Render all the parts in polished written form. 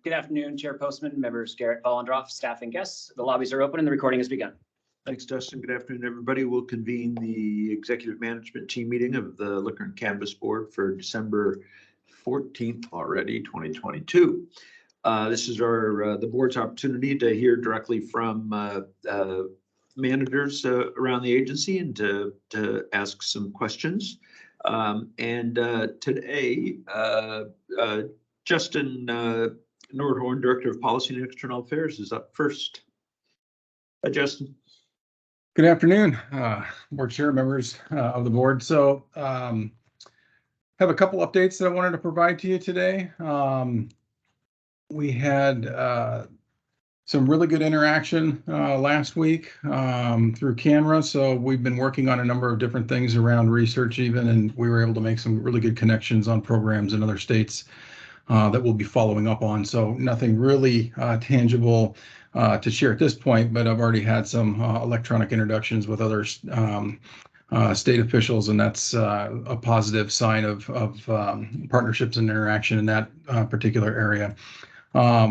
Good afternoon, Chair Postman, members Garrett Vollendroff, staff and guests. The lobbies are open and the recording has begun. Thanks, Dustin. Good afternoon, everybody. We'll convene the executive management team meeting of the Liquor and Cannabis Board for December 14th already, 2022. This is the board's opportunity to hear directly from managers around the agency and to ask some questions. Today, Justin Nordhorn, Director of Policy and External Affairs, is up first. Hi, Justin. Good afternoon, board chair, members of the board. So have a couple updates that I wanted to provide to you today. We had some really good interaction last week through CANRA. So we've been working on a number of different things around research even, and we were able to make some really good connections on programs in other states that we'll be following up on. So nothing really tangible to share at this point, but I've already had some electronic introductions with other state officials, and that's a positive sign of partnerships and interaction in that particular area.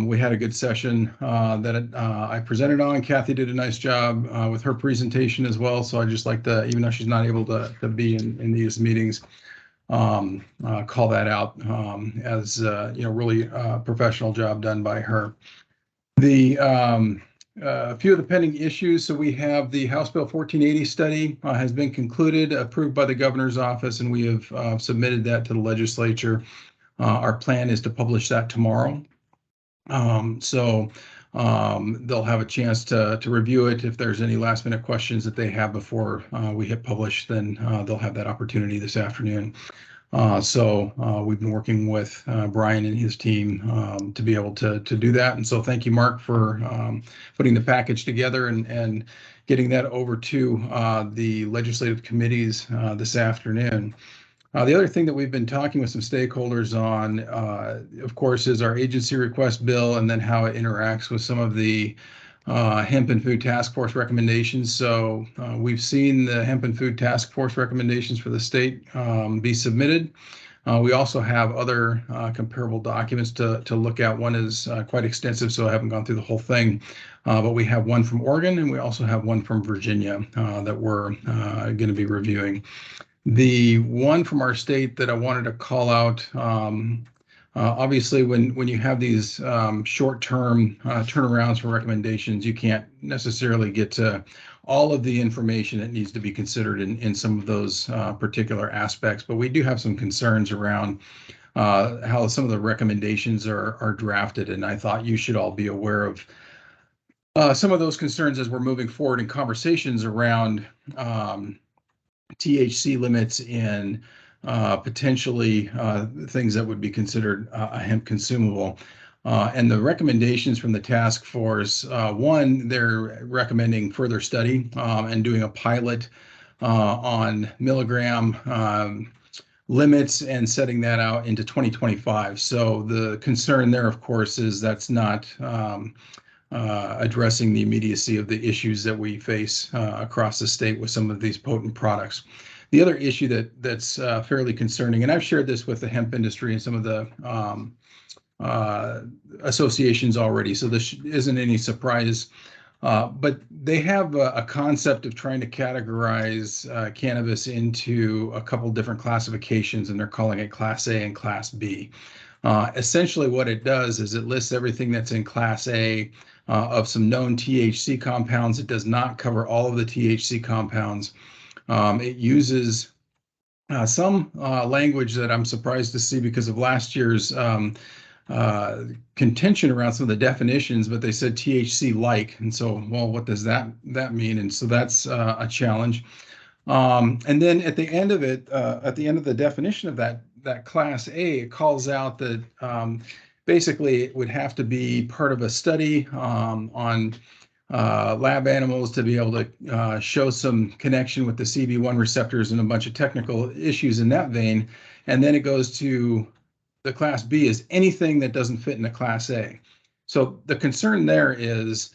We had a good session that I presented on. Kathy did a nice job with her presentation as well. So I just like to, even though she's not able to be in these meetings, call that out as really professional job done by her. A few of the pending issues. So we have the House Bill 1480 study has been concluded, approved by the governor's office, and we have submitted that to the legislature. Our plan is to publish that tomorrow. They'll have a chance to review it. If there's any last minute questions that they have before we hit publish, then they'll have that opportunity this afternoon. We've been working with Brian and his team to be able to do that. And so thank you, Mark, for putting the package together and getting that over to the legislative committees this afternoon. The other thing that we've been talking with some stakeholders on, of course, is our agency request bill and then how it interacts with some of the Hemp and Food Task Force recommendations. So we've seen the Hemp and Food Task Force recommendations for the state be submitted. We also have other comparable documents to look at. One is quite extensive, so I haven't gone through the whole thing, but we have one from Oregon and we also have one from Virginia that we're going to be reviewing. The one from our state that I wanted to call out, obviously, when you have these short-term turnarounds for recommendations, you can't necessarily get to all of the information that needs to be considered in some of those particular aspects. But we do have some concerns around how some of the recommendations are drafted, and I thought you should all be aware of some of those concerns as we're moving forward in conversations around THC limits in potentially things that would be considered a hemp consumable. And the recommendations from the task force, one, they're recommending further study and doing a pilot on milligram limits and setting that out into 2025. So the concern there, of course, is that's not addressing the immediacy of the issues that we face across the state with some of these potent products. The other issue that's fairly concerning, and I've shared this with the hemp industry and some of the associations already, so this isn't any surprise, but they have a concept of trying to categorize cannabis into a couple different classifications, and they're calling it Class A and Class B. Essentially what it does is it lists everything that's in Class A of some known THC compounds. It does not cover all of the THC compounds. It uses some language that I'm surprised to see because of last year's contention around some of the definitions, but they said THC-like. And so, well, what does that mean? And so that's a challenge. And then at the end of it, at the end of the definition of that Class A, it calls out that basically it would have to be part of a study on lab animals to be able to show some connection with the CB1 receptors and a bunch of technical issues in that vein. And then it goes to the Class B is anything that doesn't fit in a Class A. So the concern there is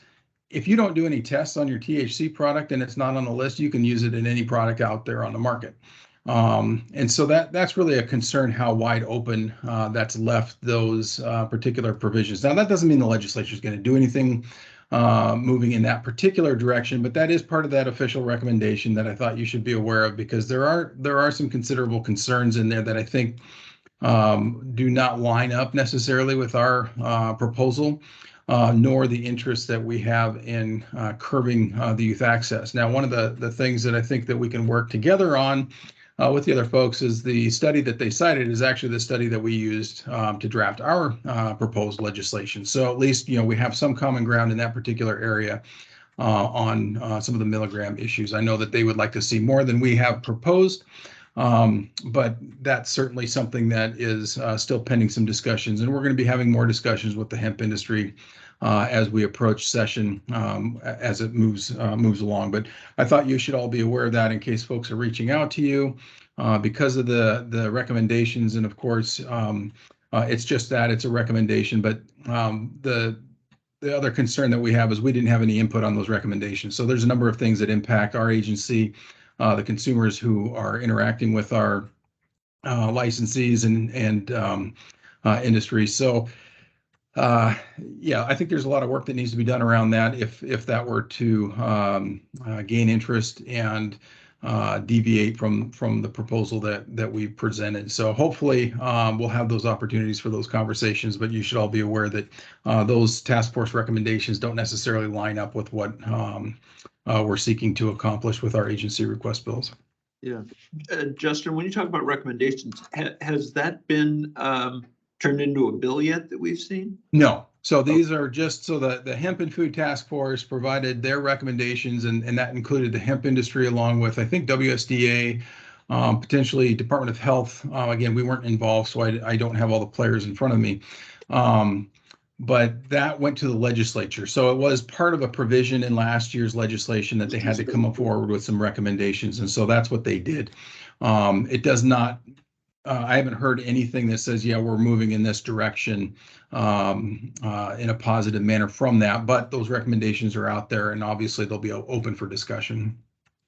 if you don't do any tests on your THC product and it's not on the list, you can use it in any product out there on the market. And so that's really a concern how wide open that's left those particular provisions. Now, that doesn't mean the legislature is going to do anything moving in that particular direction, but that is part of that official recommendation that I thought you should be aware of, because there are some considerable concerns in there that I think do not line up necessarily with our proposal, nor the interest that we have in curbing the youth access. Now, one of the things that I think that we can work together on with the other folks is the study that they cited is actually the study that we used to draft our proposed legislation. So at least, we have some common ground in that particular area on some of the milligram issues. I know that they would like to see more than we have proposed. But that's certainly something that is still pending some discussions, and we're going to be having more discussions with the hemp industry as we approach session as it moves along. But I thought you should all be aware of that in case folks are reaching out to you because of the recommendations. And of course, it's just that it's a recommendation, but the other concern that we have is we didn't have any input on those recommendations. So there's a number of things that impact our agency, the consumers who are interacting with our licensees and industry. So yeah, I think there's a lot of work that needs to be done around that if that were to gain interest and deviate from the proposal that we presented. So hopefully we'll have those opportunities for those conversations, but you should all be aware that those task force recommendations don't necessarily line up with what we're seeking to accomplish with our agency request bills. Yeah. Justin, when you talk about recommendations, has that been turned into a bill yet that we've seen? No. So these are just so the Hemp and Food Task Force provided their recommendations, and that included the hemp industry along with, I think, WSDA, potentially Department of Health. Again, we weren't involved, so I don't have all the players in front of me. But that went to the legislature. So it was part of a provision in last year's legislation that they had to come forward with some recommendations. And so that's what they did. It does not, I haven't heard anything that says, yeah, we're moving in this direction in a positive manner from that. But those recommendations are out there, and obviously they'll be open for discussion.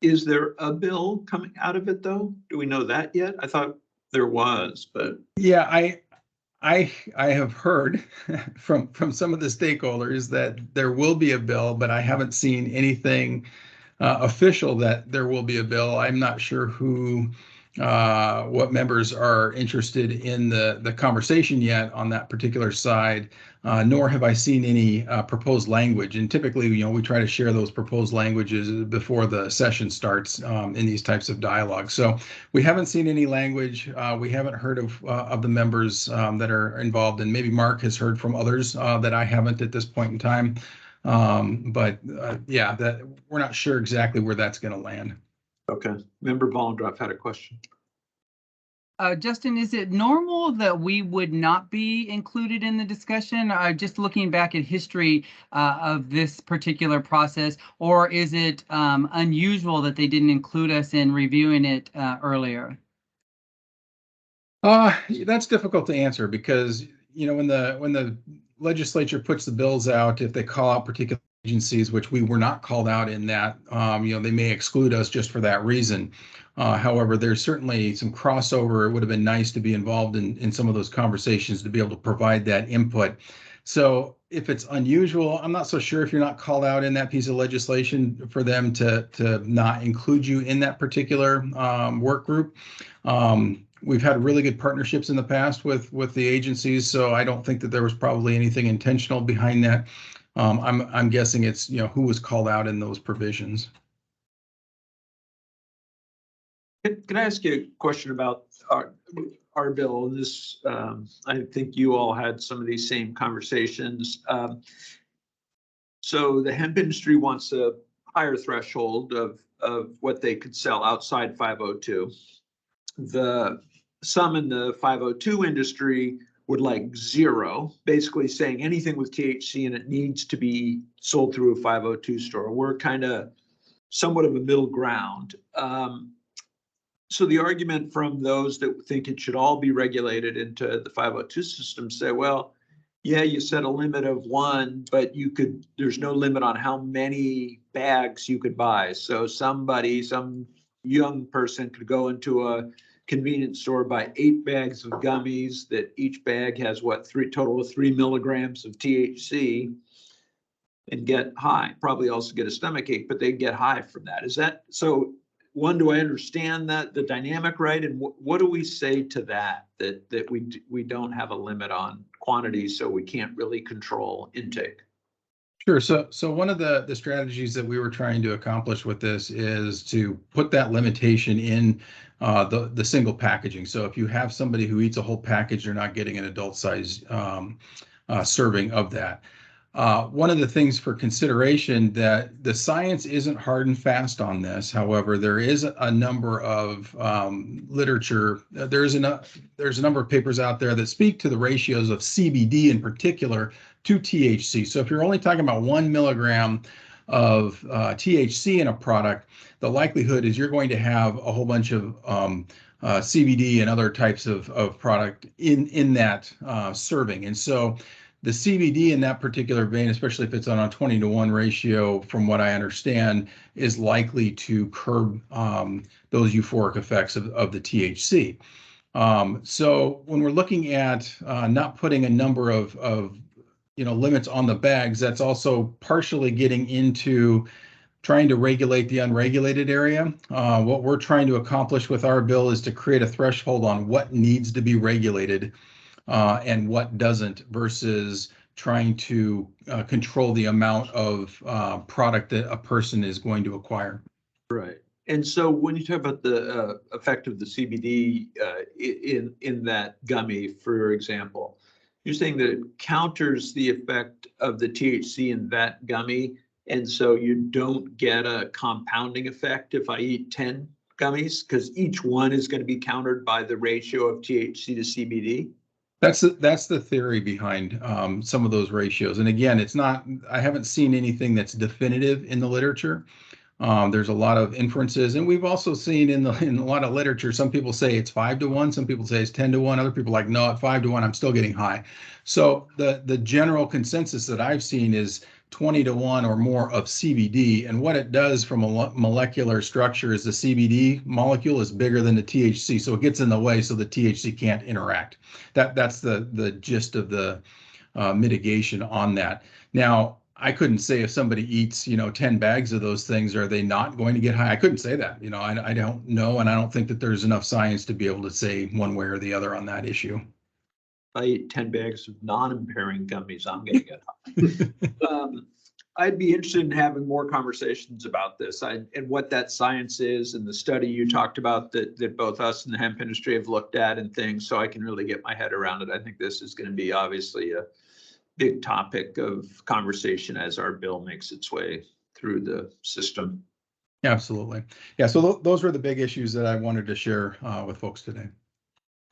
Is there a bill coming out of it, though? Do we know that yet? I thought there was, but. Yeah, I have heard from some of the stakeholders that there will be a bill, but I haven't seen anything official that there will be a bill. I'm not sure what members are interested in the conversation yet on that particular side, nor have I seen any proposed language. And typically, we try to share those proposed languages before the session starts in these types of dialogues. So we haven't seen any language. We haven't heard of the members that are involved, and maybe Mark has heard from others that I haven't at this point in time. But yeah, that we're not sure exactly where that's going to land. Okay. Member Vollendorf had a question. Justin, is it normal that we would not be included in the discussion? Just looking back at history of this particular process, or is it unusual that they didn't include us in reviewing it earlier? That's difficult to answer because, when the legislature puts the bills out, if they call out particular agencies, which we were not called out in that, they may exclude us just for that reason. However, there's certainly some crossover. It would have been nice to be involved in some of those conversations to be able to provide that input. So if it's unusual, I'm not so sure if you're not called out in that piece of legislation for them to not include you in that particular work group. We've had really good partnerships in the past with the agencies, so I don't think that there was probably anything intentional behind that. I'm guessing it's who was called out in those provisions. Can I ask you a question about our bill? This, I think you all had some of these same conversations. So the hemp industry wants a higher threshold of what they could sell outside 502. Some in the 502 industry would like 0, basically saying anything with THC in it needs to be sold through a 502 store. We're kind of somewhat of a middle ground. So the argument from those that think it should all be regulated into the 502 system say, well, yeah, you set a limit of 1, but there's no limit on how many bags you could buy. So some young person could go into a convenience store, buy 8 bags of gummies that each bag has what, total of 3 milligrams of THC, and get high, probably also get a stomach ache, but they get high from that. Is that, so one, do I understand that the dynamic right? And what do we say to that, that we don't have a limit on quantity, so we can't really control intake? Sure. So one of the strategies that we were trying to accomplish with this is to put that limitation in the single packaging. So if you have somebody who eats a whole package, they're not getting an adult size serving of that. One of the things for consideration, that the science isn't hard and fast on this. However, there is a number of literature. There's a number of papers out there that speak to the ratios of CBD in particular to THC. So if you're only talking about 1 milligram of THC in a product, the likelihood is you're going to have a whole bunch of CBD and other types of product in that serving. And so the CBD in that particular vein, especially if it's on a 20-to-1 ratio, from what I understand, is likely to curb those euphoric effects of the THC. So when we're looking at not putting a number of limits on the bags, that's also partially getting into trying to regulate the unregulated area. What we're trying to accomplish with our bill is to create a threshold on what needs to be regulated and what doesn't, versus trying to control the amount of product that a person is going to acquire. Right. And so when you talk about the effect of the CBD in that gummy, for example, you're saying that it counters the effect of the THC in that gummy, and so you don't get a compounding effect if I eat 10 gummies, because each one is going to be countered by the ratio of THC to CBD? That's the theory behind some of those ratios. And again, it's not, I haven't seen anything that's definitive in the literature. There's a lot of inferences, and we've also seen in a lot of literature, some people say it's 5-to-1, some people say it's 10-to-1, other people are like, no, at 5-to-1, I'm still getting high. So the general consensus that I've seen is 20-to-1 or more of CBD, and what it does from a molecular structure is the CBD molecule is bigger than the THC, so it gets in the way, so the THC can't interact. That's the gist of the mitigation on that. Now, I couldn't say if somebody eats, 10 bags of those things, are they not going to get high? I couldn't say that. I don't know, and I don't think that there's enough science to be able to say one way or the other on that issue. If I eat 10 bags of non-impairing gummies, I'm going to get high. I'd be interested in having more conversations about this and what that science is, and the study you talked about that both us and the hemp industry have looked at and things, so I can really get my head around it. I think this is going to be obviously a big topic of conversation as our bill makes its way through the system. Absolutely. Yeah, so those were the big issues that I wanted to share with folks today.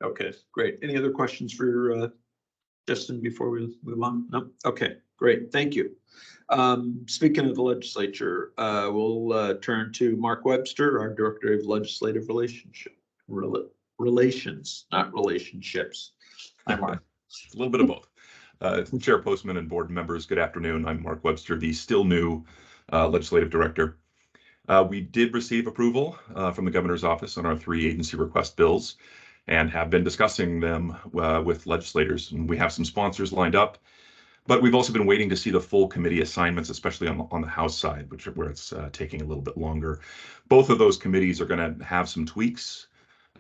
Okay, great. Any other questions for Justin before we move on? No? Okay, great. Thank you. Speaking of the legislature, we'll turn to Mark Webster, our Director of Legislative Relations, not relationships. Hi, Mark. A little bit of both. Chair Postman and board members, good afternoon. I'm Mark Webster, the still new legislative director. We did receive approval from the governor's office on our 3 agency request bills and have been discussing them with legislators. And we have some sponsors lined up, but we've also been waiting to see the full committee assignments, especially on the House side, where it's taking a little bit longer. Both of those committees are going to have some tweaks,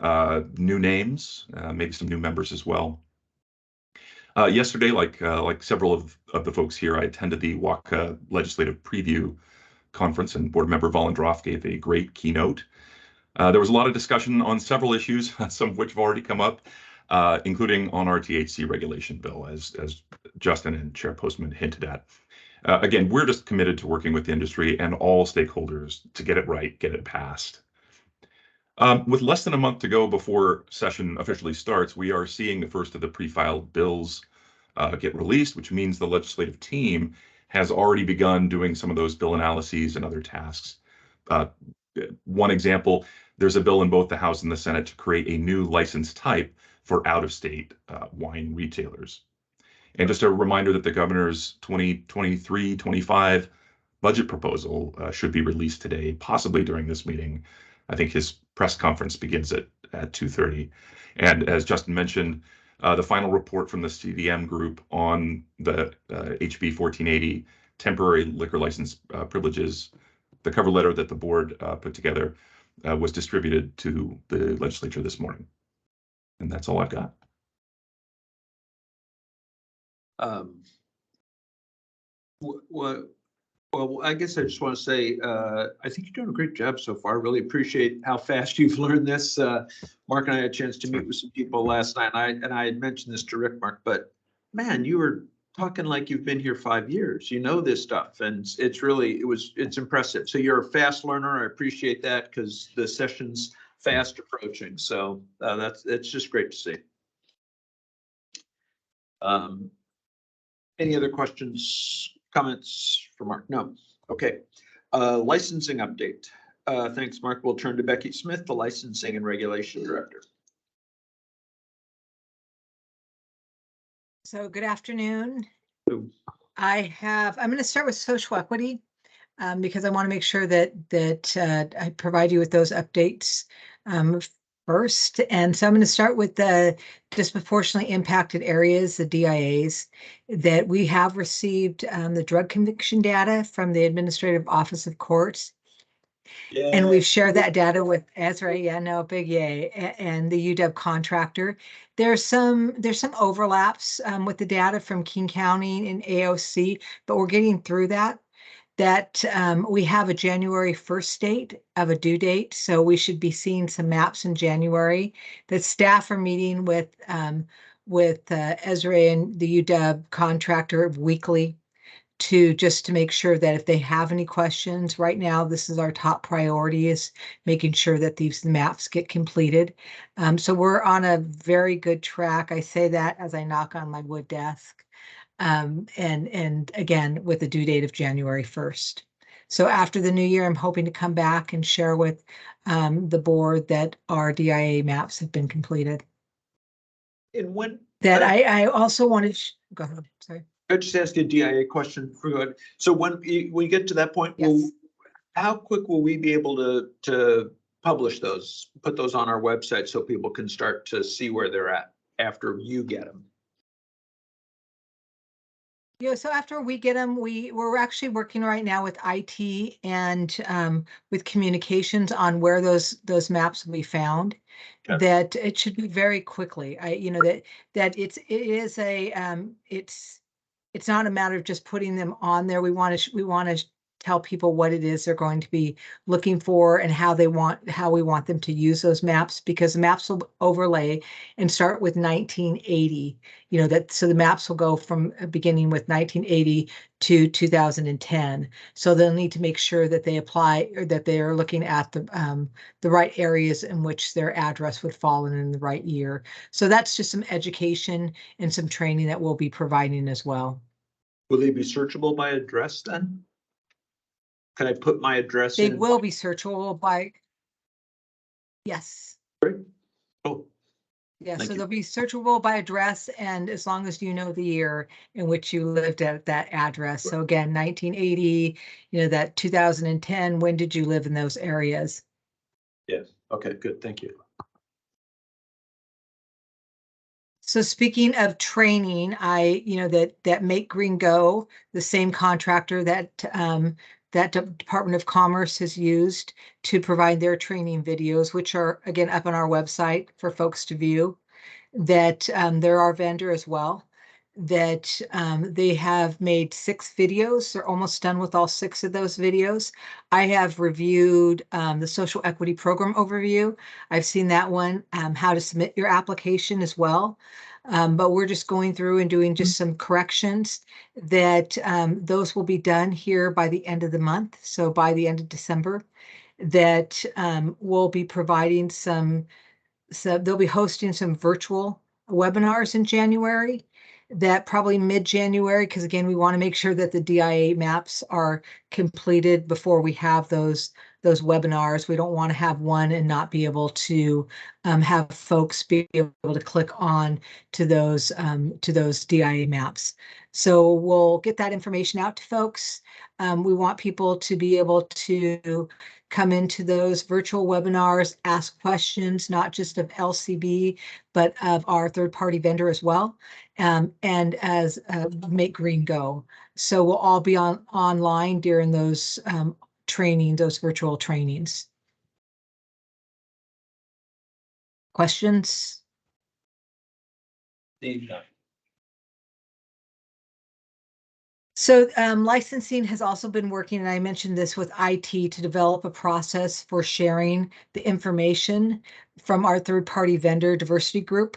new names, maybe some new members as well. Yesterday, like several of the folks here, I attended the WACA Legislative Preview Conference, and Board Member Volendroff gave a great keynote. There was a lot of discussion on several issues, some of which have already come up, including on our THC regulation bill, as Justin and Chair Postman hinted at. Again, we're just committed to working with the industry and all stakeholders to get it right, get it passed. With less than a month to go before session officially starts, we are seeing the first of the pre-filed bills get released, which means the legislative team has already begun doing some of those bill analyses and other tasks. One example, there's a bill in both the House and the Senate to create a new license type for out-of-state wine retailers. And just a reminder that the governor's 2023-25 budget proposal should be released today, possibly during this meeting. I think his press conference begins at 2:30. And as Justin mentioned, the final report from the CDM group on the HB 1480 temporary liquor license privileges, the cover letter that the board put together was distributed to the legislature this morning. And that's all I've got. Well, I guess I just want to say, I think you're doing a great job so far. Really appreciate how fast you've learned this. Mark and I had a chance to meet with some people last night, and I had mentioned this to Rick, Mark, but man, you were talking like you've been here 5 years. You know this stuff, and it's impressive. So you're a fast learner. I appreciate that because the session's fast approaching. So it's just great to see. Any other questions, comments for Mark? No. Okay. Licensing update. Thanks, Mark. We'll turn to Becky Smith, the Licensing and Regulation Director. So good afternoon. Hello. I'm going to start with social equity because I want to make sure that I provide you with those updates first. And so I'm going to start with the disproportionately impacted areas, the DIAs, that we have received the drug conviction data from the Administrative Office of Courts. Yeah. And we've shared that data with Ezra, big yay, and the UW contractor. There's some overlaps with the data from King County and AOC, but we're getting through that. We have a January 1st date of a due date, so we should be seeing some maps in January. The staff are meeting with Ezra and the UW contractor weekly to make sure that if they have any questions, right now, this is our top priority, is making sure that these maps get completed. So we're on a very good track. I say that as I knock on my wood desk. And again, with the due date of January 1st. So after the new year, I'm hoping to come back and share with the board that our DIA maps have been completed. And when that I also wanted to go ahead. Sorry. I just ask a DIA question for you. So when we get to that point, Yes. How quick will we be able to publish those, put those on our website so people can start to see where they're at after you get them? So after we get them, we're actually working right now with IT and with communications on where those maps will be found. Okay. That it should be very quickly. It's not a matter of just putting them on there. We want to tell people what it is they're going to be looking for and how we want them to use those maps, because the maps will overlay and start with 1980. So the maps will go from beginning with 1980 to 2010. So they'll need to make sure that they apply, or that they are looking at the right areas in which their address would fall in the right year. So that's just some education and some training that we'll be providing as well. Will they be searchable by address then? Can I put my address in? They will be searchable by, yes. Great. Oh. Yeah, so they'll be searchable by address, and as long as you know the year in which you lived at that address. So again, 1980, that 2010, when did you live in those areas? Yes. Okay, good. Thank you. So speaking of training, that Make Green Go, the same contractor that Department of Commerce has used to provide their training videos, which are again up on our website for folks to view, that they're our vendor as well, that they have made 6 videos. They're almost done with all 6 of those videos. I have reviewed the social equity program overview. I've seen that one, how to submit your application as well. But we're just going through and doing just some corrections that those will be done here by the end of the month. So by the end of December, that we'll be providing so they'll be hosting some virtual webinars in January, that probably mid-January, because again, we want to make sure that the DIA maps are completed before we have those webinars. We don't want to have one and not be able to have folks be able to click on to those DIA maps. So we'll get that information out to folks. We want people to be able to come into those virtual webinars, ask questions, not just of LCB, but of our third-party vendor as well, and as Make Green Go. So we'll all be online during those those virtual trainings. Questions? So licensing has also been working, and I mentioned this with IT, to develop a process for sharing the information from our third-party vendor diversity group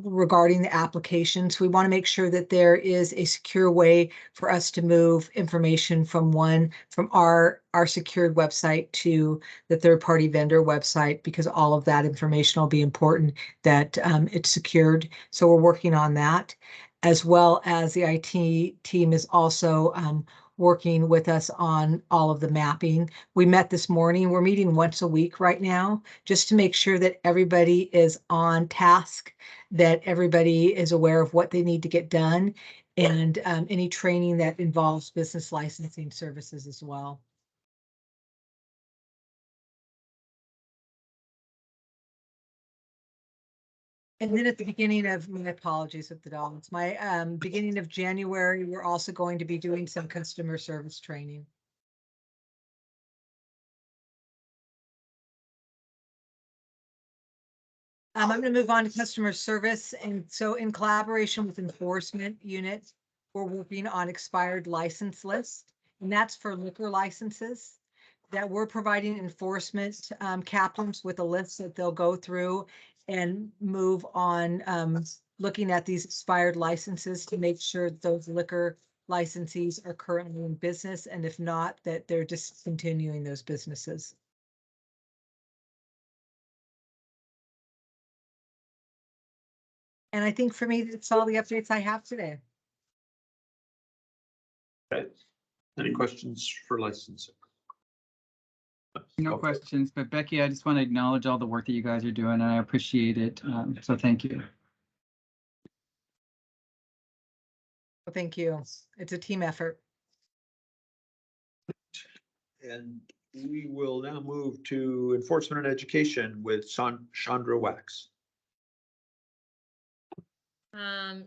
regarding the applications. We want to make sure that there is a secure way for us to move information from our secured website to the third-party vendor website, because all of that information will be important that it's secured. So we're working on that, as well as the IT team is also working with us on all of the mapping. We met this morning. We're meeting once a week right now, just to make sure that everybody is on task, that everybody is aware of what they need to get done, and any training that involves business licensing services as well. And then at the beginning of, my apologies with the dogs, beginning of January, we're also going to be doing some customer service training. I'm going to move on to customer service. And so in collaboration with enforcement units, we're working on expired license list, and that's for liquor licenses that we're providing enforcement captains with a list that they'll go through and move on, looking at these expired licenses to make sure those liquor licensees are currently in business, and if not, that they're discontinuing those businesses. And I think for me, that's all the updates I have today. Okay. Any questions for licensing? No questions, but Becky, I just want to acknowledge all the work that you guys are doing, and I appreciate it. So thank you. Well, thank you. It's a team effort. And we will now move to enforcement and education with Chandra Wax.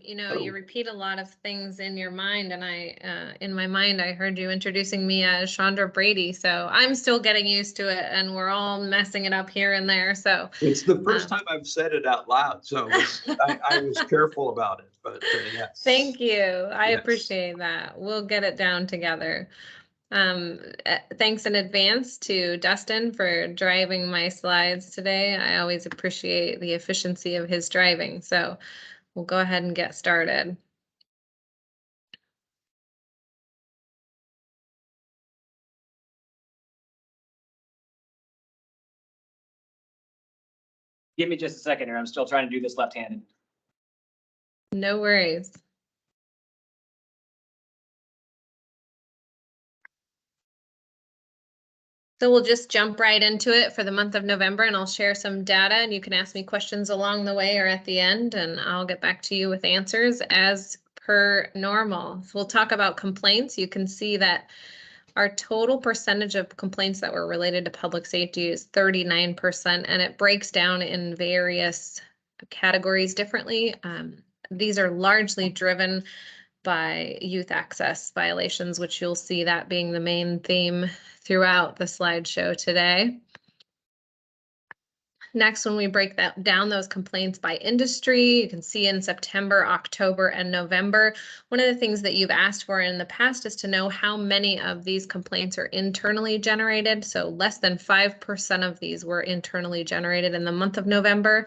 You repeat a lot of things in your mind, and in my mind, I heard you introducing me as Chandra Brady. So I'm still getting used to it, and we're all messing it up here and there. So It's the first time I've said it out loud, so I was careful about it, but yes. Thank you. I Yes. appreciate that. We'll get it down together. Thanks in advance to Dustin for driving my slides today. I always appreciate the efficiency of his driving. So we'll go ahead and get started. Give me just a second here. I'm still trying to do this left-handed. No worries. So we'll just jump right into it for the month of November, and I'll share some data, and you can ask me questions along the way or at the end, and I'll get back to you with answers as per normal. So we'll talk about complaints. You can see that our total percentage of complaints that were related to public safety is 39%, and it breaks down in various categories differently. These are largely driven by youth access violations, which you'll see that being the main theme throughout the slideshow today. Next, when we break down those complaints by industry, you can see in September, October, and November, one of the things that you've asked for in the past is to know how many of these complaints are internally generated. So less than 5% of these were internally generated in the month of November.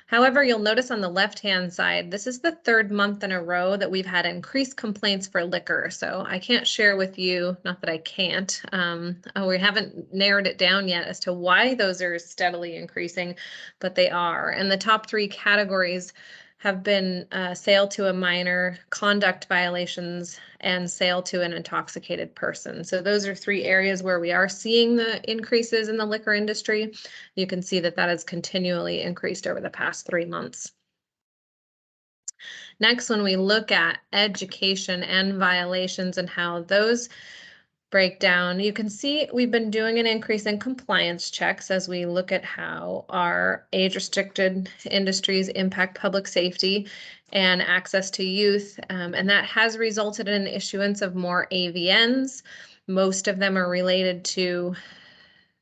However, you'll notice on the left-hand side, this is the third month in a row that we've had increased complaints for liquor. So I can't share with you, not that I can't, we haven't narrowed it down yet as to why those are steadily increasing, but they are. And the top three categories have been sale to a minor, conduct violations, and sale to an intoxicated person. So those are three areas where we are seeing the increases in the liquor industry. You can see that that has continually increased over the past 3 months. Next, when we look at education and violations and how those break down, you can see we've been doing an increase in compliance checks as we look at how our age-restricted industries impact public safety and access to youth. And that has resulted in issuance of more AVNs. Most of them are related to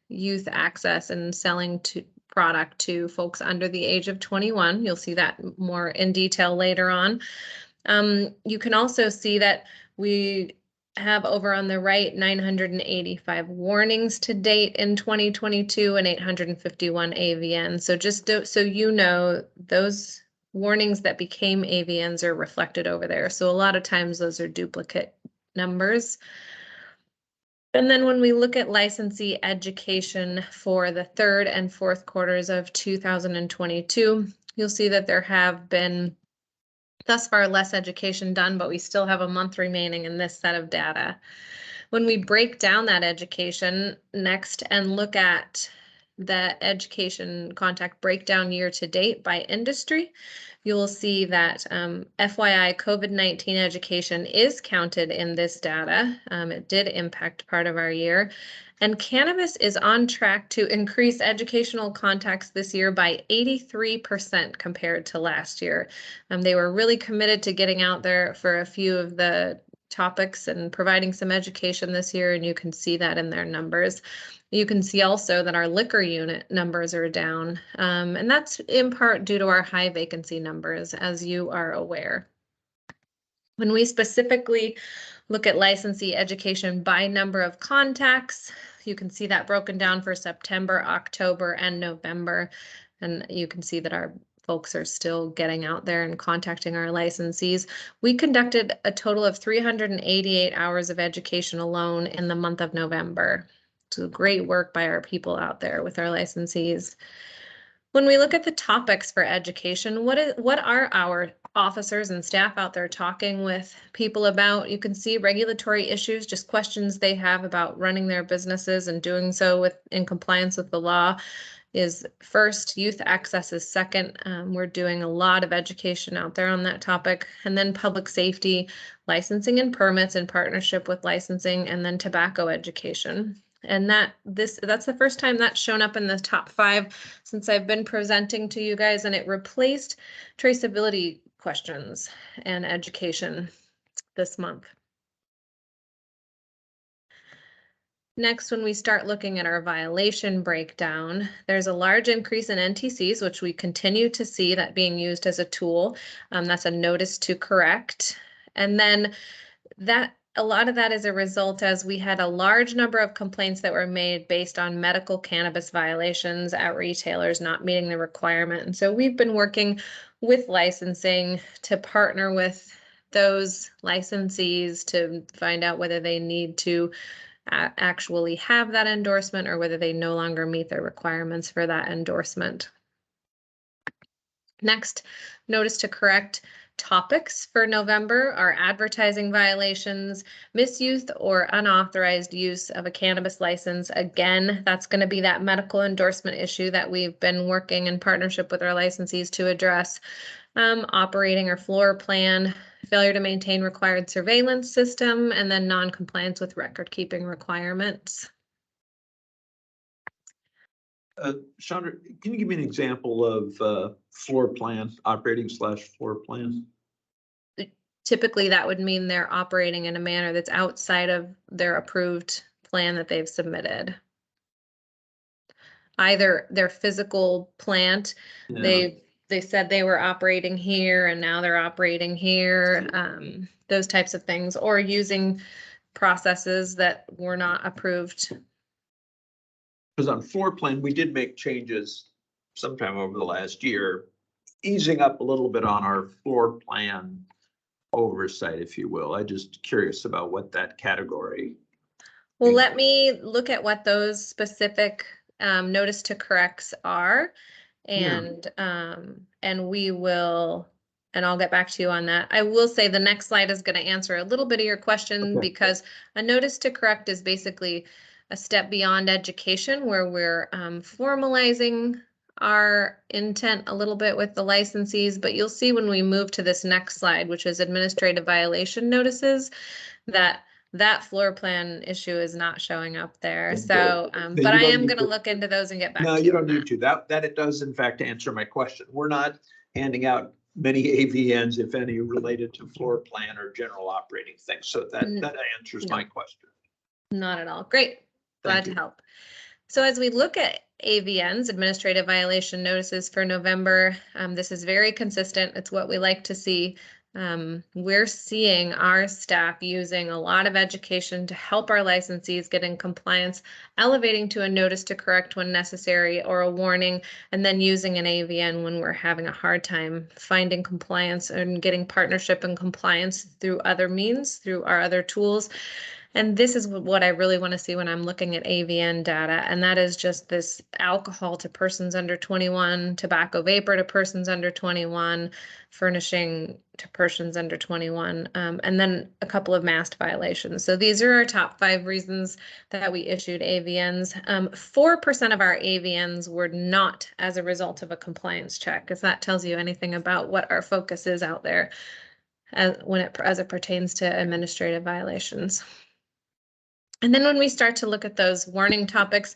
youth access and selling to product to folks under the age of 21. You'll see that more in detail later on. You can also see that we have over on the right 985 warnings to date in 2022 and 851 AVNs. So just so you know, those warnings that became AVNs are reflected over there. So a lot of times those are duplicate numbers. And then when we look at licensee education for the third and fourth quarters of 2022, you'll see that there have been thus far less education done, but we still have a month remaining in this set of data. When we break down that education next and look at the education contact breakdown year to date by industry, you will see that FYI COVID-19 education is counted in this data. It did impact part of our year. And cannabis is on track to increase educational contacts this year by 83% compared to last year. They were really committed to getting out there for a few of the topics and providing some education this year, and you can see that in their numbers. You can see also that our liquor unit numbers are down, and that's in part due to our high vacancy numbers, as you are aware. When we specifically look at licensee education by number of contacts, you can see that broken down for September, October, and November. And you can see that our folks are still getting out there and contacting our licensees. We conducted a total of 388 hours of education alone in the month of November. So great work by our people out there with our licensees. When we look at the topics for education, what are our officers and staff out there talking with people about? You can see regulatory issues, just questions they have about running their businesses and doing so in compliance with the law is first. Youth access is second. We're doing a lot of education out there on that topic. And then public safety, licensing and permits in partnership with licensing, and then tobacco education. And that's the first time that's shown up in the top 5 since I've been presenting to you guys, and it replaced traceability questions and education this month. Next, when we start looking at our violation breakdown, there's a large increase in NTCs, which we continue to see that being used as a tool. That's a notice to correct. And then a lot of that is a result as we had a large number of complaints that were made based on medical cannabis violations at retailers not meeting the requirement. And so we've been working with licensing to partner with those licensees to find out whether they need to actually have that endorsement or whether they no longer meet their requirements for that endorsement. Next, notice to correct topics for November are advertising violations, misuse or unauthorized use of a cannabis license. Again, that's going to be that medical endorsement issue that we've been working in partnership with our licensees to address. Operating or floor plan, failure to maintain required surveillance system, and then non-compliance with record keeping requirements. Chandra, can you give me an example of floor plan, operating/floor plan? Typically, that would mean they're operating in a manner that's outside of their approved plan that they've submitted. Either their physical plant, Yeah. they said they were operating here and now they're operating here, those types of things, or using processes that were not approved. Because on floor plan, we did make changes sometime over the last year, easing up a little bit on our floor plan oversight, if you will. I'm just curious about what that category. Well, let me look at what those specific notice to corrects are, and we will, and I'll get back to you on that. I will say the next slide is going to answer a little bit of your question, because a notice to correct is basically a step beyond education where we're formalizing our intent a little bit with the licensees, but you'll see when we move to this next slide, which is administrative violation notices, that floor plan issue is not showing up there. Okay. So, Then but you I don't am need going to to- look into those and get back No, to you you on don't need that. to. That it does in fact answer my question. We're not handing out many AVNs, if any, related to floor plan or general operating things. So that answers No. my question. Not at all. Great. Glad Thank to you. help. So as we look at AVNs, administrative violation notices for November, this is very consistent. It's what we like to see. We're seeing our staff using a lot of education to help our licensees get in compliance, elevating to a notice to correct when necessary or a warning, and then using an AVN when we're having a hard time finding compliance and getting partnership and compliance through other means, through our other tools. And this is what I really want to see when I'm looking at AVN data, and that is just this alcohol to persons under 21, tobacco vapor to persons under 21, furnishing to persons under 21, and then a couple of mask violations. So these are our top 5 reasons that we issued AVNs. 4% of our AVNs were not as a result of a compliance check, if that tells you anything about what our focus is out there as it pertains to administrative violations. And then when we start to look at those warning topics,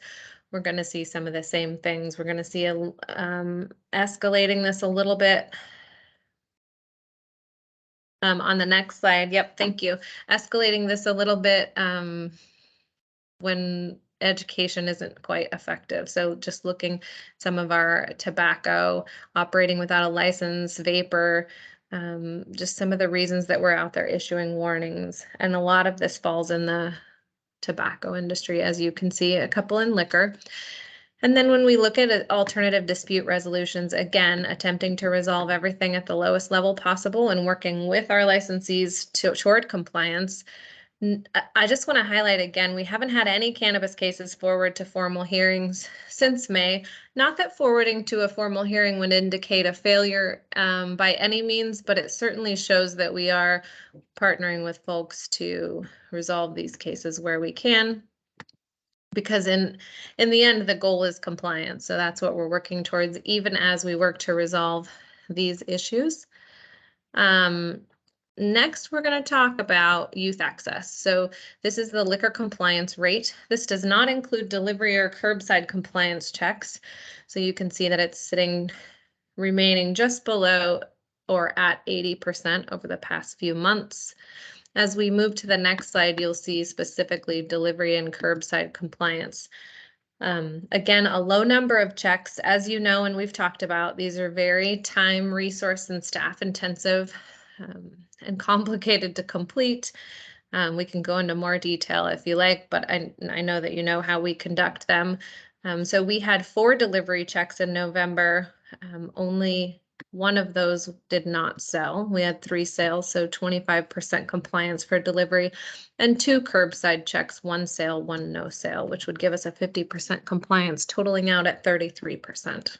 we're going to see some of the same things. We're going to see escalating this a little bit. On the next slide. Yep, thank you. Escalating this a little bit when education isn't quite effective. So just looking some of our tobacco, operating without a license, vapor, just some of the reasons that we're out there issuing warnings. And a lot of this falls in the tobacco industry, as you can see, a couple in liquor. And then when we look at alternative dispute resolutions, again, attempting to resolve everything at the lowest level possible and working with our licensees toward compliance. I just want to highlight again, we haven't had any cannabis cases forward to formal hearings since May. Not that forwarding to a formal hearing would indicate a failure by any means, but it certainly shows that we are partnering with folks to resolve these cases where we can. Because in the end, the goal is compliance. So that's what we're working towards, even as we work to resolve these issues. Next, we're going to talk about youth access. So this is the liquor compliance rate. This does not include delivery or curbside compliance checks. So you can see that it's remaining just below or at 80% over the past few months. As we move to the next slide, you'll see specifically delivery and curbside compliance. Again, a low number of checks, as you know, and we've talked about, these are very time, resource, and staff intensive and complicated to complete. We can go into more detail if you like, but I know that you know how we conduct them. So we had 4 delivery checks in November. Only one of those did not sell. We had 3 sales, so 25% compliance for delivery, and 2 curbside checks, 1 sale, 1 no sale, which would give us a 50% compliance, totaling out at 33%.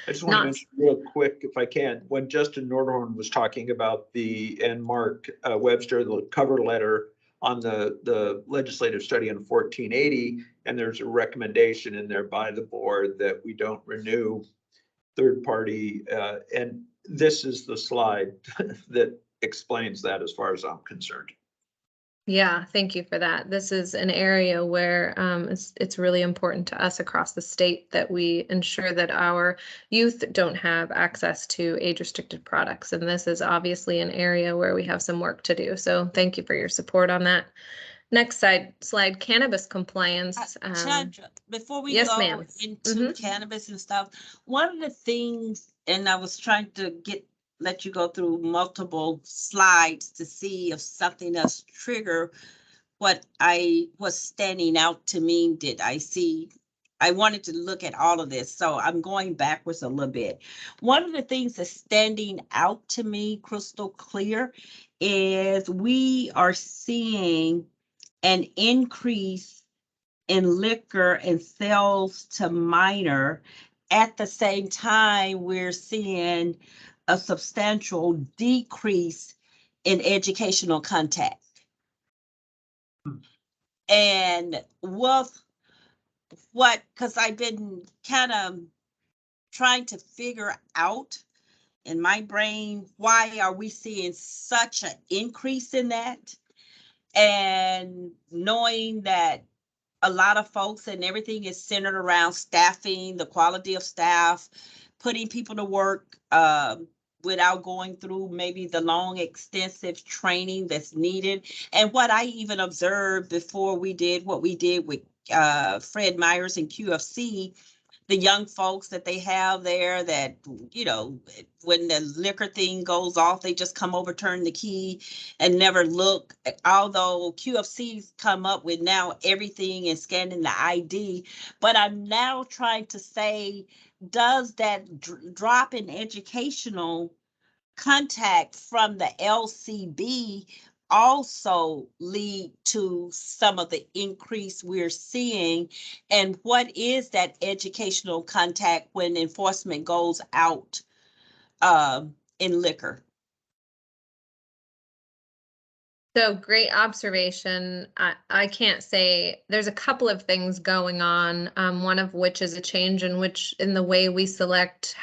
I just want to mention real quick, if I can, when Justin Nordhorn was talking about and Mark Webster, the cover letter on the legislative study on 1480, and there's a recommendation in there by the board that we don't renew third party, and this is the slide that explains that as far as I'm concerned. Yeah, thank you for that. This is an area where it's really important to us across the state that we ensure that our youth don't have access to age-restricted products. And this is obviously an area where we have some work to do. So thank you for your support on that. Next slide, cannabis compliance. Chandra, before we yes, go ma'am. into cannabis and stuff, one of the things, and I was trying to let you go through multiple slides to see if something else trigger what I was standing out to me. Did I see? I wanted to look at all of this, so I'm going backwards a little bit. One of the things that's standing out to me crystal clear is we are seeing an increase in liquor and sales to minor. At the same time, we're seeing a substantial decrease in educational contact. And because I've been kind of trying to figure out in my brain, why are we seeing such an increase in that? And knowing that a lot of folks and everything is centered around staffing, the quality of staff, putting people to work without going through maybe the long, extensive training that's needed. And what I even observed before we did what we did with Fred Myers and QFC, the young folks that they have there that, you know, when the liquor thing goes off, they just come over, turn the key and never look. Although QFC's come up with now everything and scanning the ID. But I'm now trying to say, does that drop in educational contact from the LCB also lead to some of the increase we're seeing? And what is that educational contact when enforcement goes out in liquor? So great observation. I can't say, there's a couple of things going on. One of which is a change in the way we select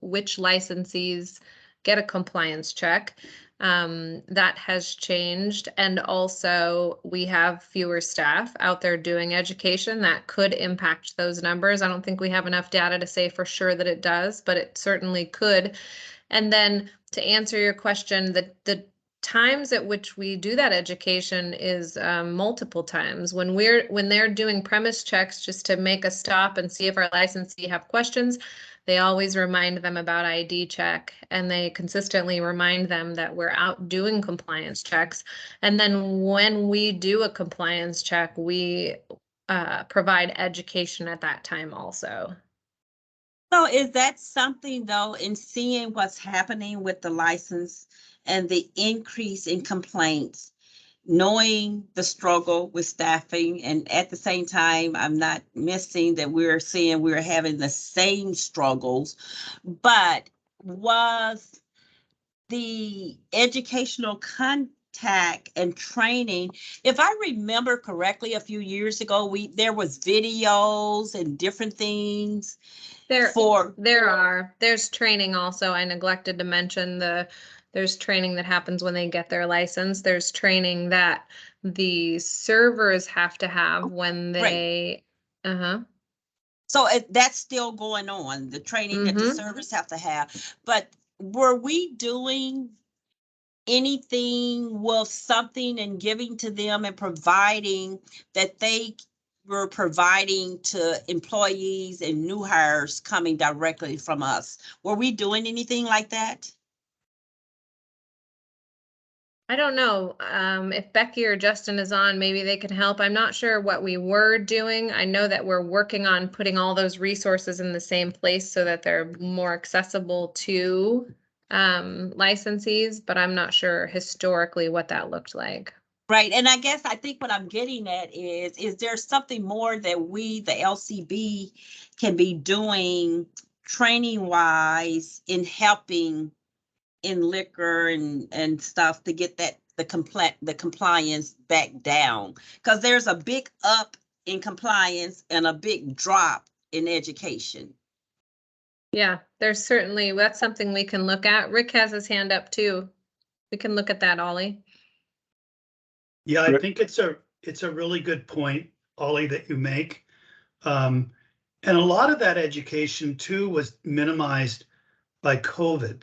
which licensees get a compliance check. That has changed. And also we have fewer staff out there doing education that could impact those numbers. I don't think we have enough data to say for sure that it does, but it certainly could. And then to answer your question, the times at which we do that education is multiple times. When they're doing premise checks just to make a stop and see if our licensee have questions, they always remind them about ID check, and they consistently remind them that we're out doing compliance checks. And then when we do a compliance check, we provide education at that time also. So is that something though, in seeing what's happening with the license and the increase in complaints, knowing the struggle with staffing, and at the same time, I'm not missing that we're seeing we're having the same struggles, but was the educational contact and training, if I remember correctly, a few years ago, there was videos and different things there's training also. I neglected to mention there's training that happens when they get their license. There's training that the servers have to have when they, So that's still going on, the training that the servers have to have. But were we doing anything with something and giving to them and providing that they were providing to employees and new hires coming directly from us? Were we doing anything like that? I don't know if Becky or Justin is on, maybe they can help. I'm not sure what we were doing. I know that we're working on putting all those resources in the same place so that they're more accessible to licensees, but I'm not sure historically what that looked like. Right. And I think what I'm getting at is there something more that we, the LCB, can be doing training wise in helping in liquor and stuff to get the compliance back down? Because there's a big up in compliance and a big drop in education. Yeah, that's something we can look at. Rick has his hand up too. We can look at that, Ollie. Yeah, I think it's a really good point, Ollie, that you make. And a lot of that education too was minimized by COVID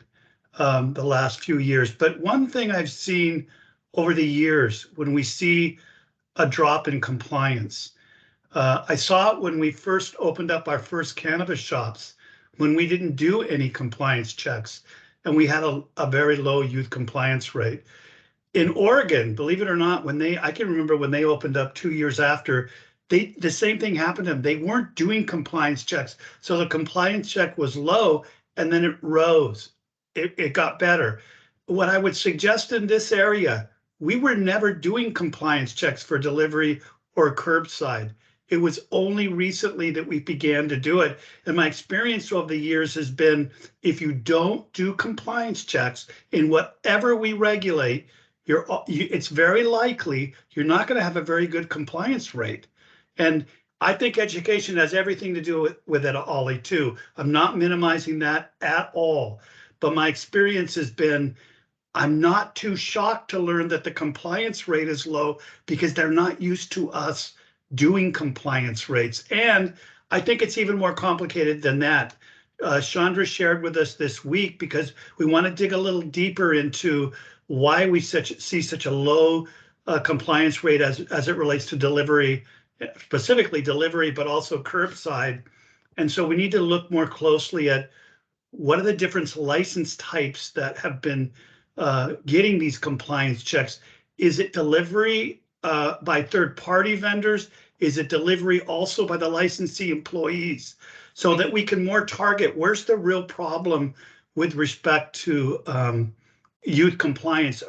the last few years. But one thing I've seen over the years when we see a drop in compliance, I saw it when we first opened up our first cannabis shops, when we didn't do any compliance checks and we had a very low youth compliance rate. In Oregon, believe it or not, I can remember when they opened up 2 years after, the same thing happened to them. They weren't doing compliance checks. So the compliance check was low and then it rose. It got better. What I would suggest in this area, we were never doing compliance checks for delivery or curbside. It was only recently that we began to do it. And my experience over the years has been, if you don't do compliance checks in whatever we regulate, it's very likely you're not going to have a very good compliance rate. And I think education has everything to do with it, Ollie, too. I'm not minimizing that at all. But my experience has been, I'm not too shocked to learn that the compliance rate is low because they're not used to us doing compliance rates. And I think it's even more complicated than that. Chandra shared with us this week because we want to dig a little deeper into why we see such a low compliance rate as it relates to delivery, specifically delivery, but also curbside. And so we need to look more closely at what are the different license types that have been getting these compliance checks. Is it delivery by third-party vendors? Is it delivery also by the licensee employees? So that we can more target where's the real problem with respect to youth compliance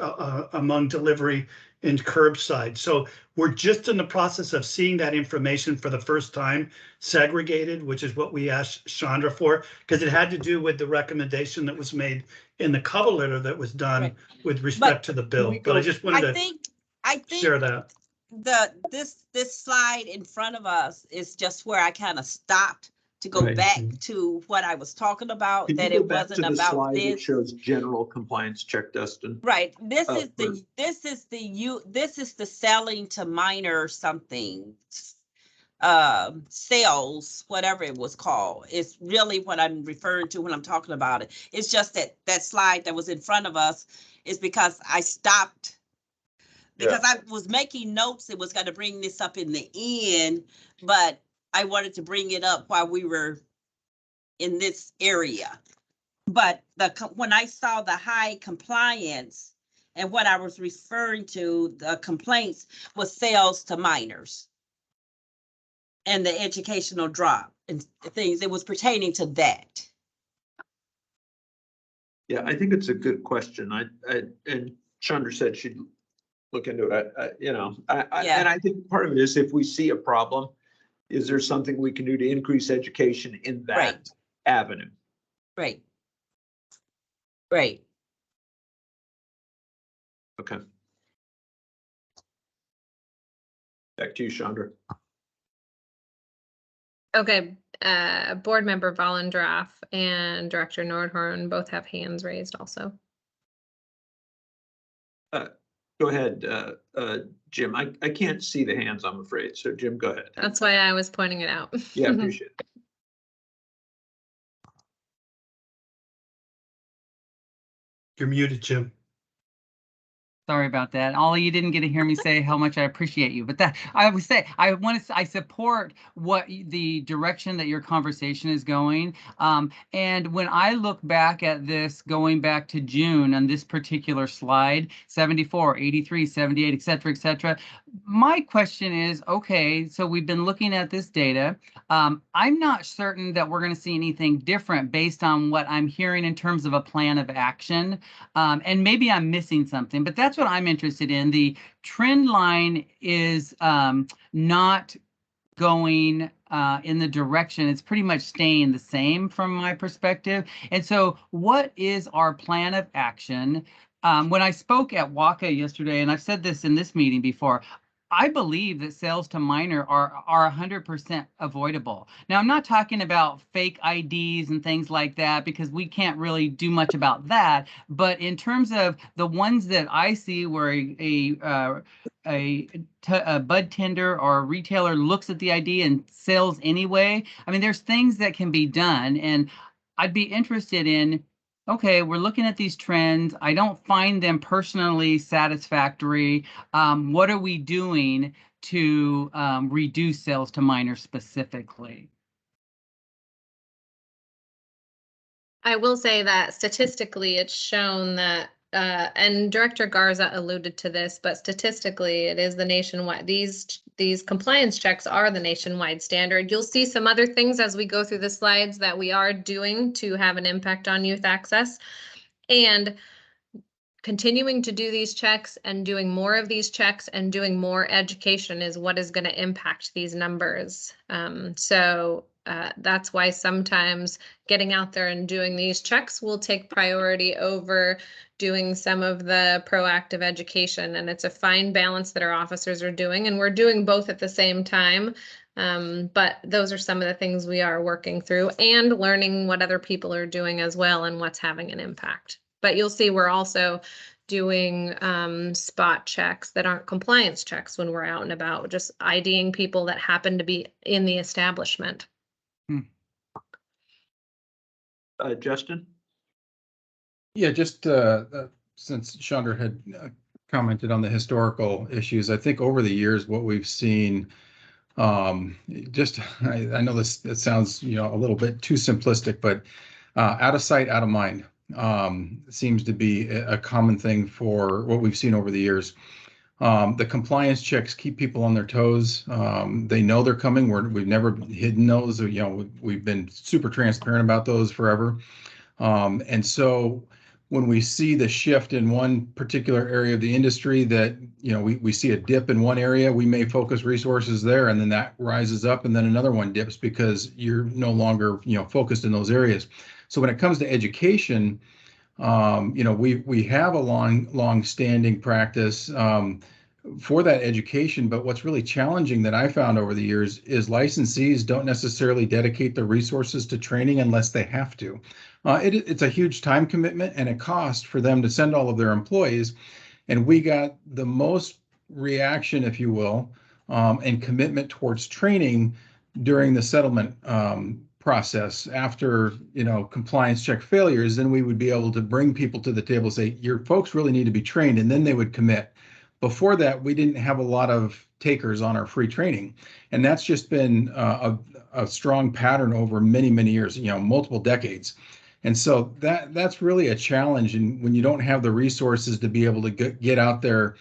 among delivery and curbside. So we're just in the process of seeing that information for the first time segregated, which is what we asked Chandra for, because it had to do with the recommendation that was made in the cover letter that was done Right. with respect to the bill. But I just wanted I to think share that. this slide in front of us is just where I kind of stopped to go Right. back to what I was talking about, Can you that go it back to wasn't the about slide that this. shows general compliance check, Dustin? Right. This Oh, is the selling to minor something. Sales, whatever it was called, is really what I'm referring to when I'm talking about it. It's just that slide that was in front of us is because I stopped because I was making notes. It was going to bring this up in the end, but I wanted to bring it up while we were in this area. But when I saw the high compliance and what I was referring to, the complaints was sales to minors and the educational drop and things, it was pertaining to that. Yeah, I think it's a good question. And Chandra said she'd look into it. And I think part of it is if we see a problem, is there something we can do to increase education in that Right. avenue? Right. Okay. Back to you, Chandra. Okay, Board Member Vollendraff and Director Nordhorn both have hands raised also. Go ahead, Jim. I can't see the hands, I'm afraid. So Jim, go ahead. That's why I was pointing it out. Yeah, appreciate it. You're muted, Jim. Sorry about that. Ollie, you didn't get to hear me say how much I appreciate you, but that I would say I support what the direction that your conversation is going. And when I look back at this, going back to June on this particular slide, 74, 83, 78, et cetera, my question is, okay, so we've been looking at this data. I'm not certain that we're going to see anything different based on what I'm hearing in terms of a plan of action. And maybe I'm missing something, but that's what I'm interested in. The trend line is not going in the direction, it's pretty much staying the same from my perspective. And so what is our plan of action? When I spoke at WACA yesterday, and I've said this in this meeting before, I believe that sales to minor are 100% avoidable. Now, I'm not talking about fake IDs and things like that because we can't really do much about that. But in terms of the ones that I see where a bud tender or a retailer looks at the ID and sells anyway, I mean, there's things that can be done. And I'd be interested in, okay, we're looking at these trends. I don't find them personally satisfactory. What are we doing to reduce sales to minors specifically? I will say that statistically, it's shown that, and Director Garza alluded to this, but statistically, it is the nationwide. These compliance checks are the nationwide standard. You'll see some other things as we go through the slides that we are doing to have an impact on youth access, and continuing to do these checks and doing more of these checks and doing more education is what is going to impact these numbers. That's why sometimes getting out there and doing these checks will take priority over doing some of the proactive education. And it's a fine balance that our officers are doing, and we're doing both at the same time. But those are some of the things we are working through and learning what other people are doing as well and what's having an impact. But you'll see we're also doing spot checks that aren't compliance checks when we're out and about, just IDing people that happen to be in the establishment. Justin? Yeah, just since Chandra had commented on the historical issues, I think over the years, what we've seen, just, I know this, it sounds, you know, a little bit too simplistic, but out of sight, out of mind seems to be a common thing for what we've seen over the years. The compliance checks keep people on their toes. They know they're coming. We've never hidden those. You know, we've been super transparent about those forever. And so when we see the shift in one particular area of the industry that, you know, we see a dip in one area, we may focus resources there, and then that rises up, and then another one dips because you're no longer, you know, focused in those areas. So when it comes to education, you know, we have a long-standing practice for that education, but what's really challenging that I found over the years is licensees don't necessarily dedicate the resources to training unless they have to. It's a huge time commitment and a cost for them to send all of their employees, and we got the most reaction, if you will, and commitment towards training during the settlement process. After, you know, compliance check failures, then we would be able to bring people to the table, say, your folks really need to be trained, and then they would commit. Before that, we didn't have a lot of takers on our free training, and that's just been a strong pattern over many, many years, you know, multiple decades. And so that's really a challenge. And when you don't have the resources to be able to get out there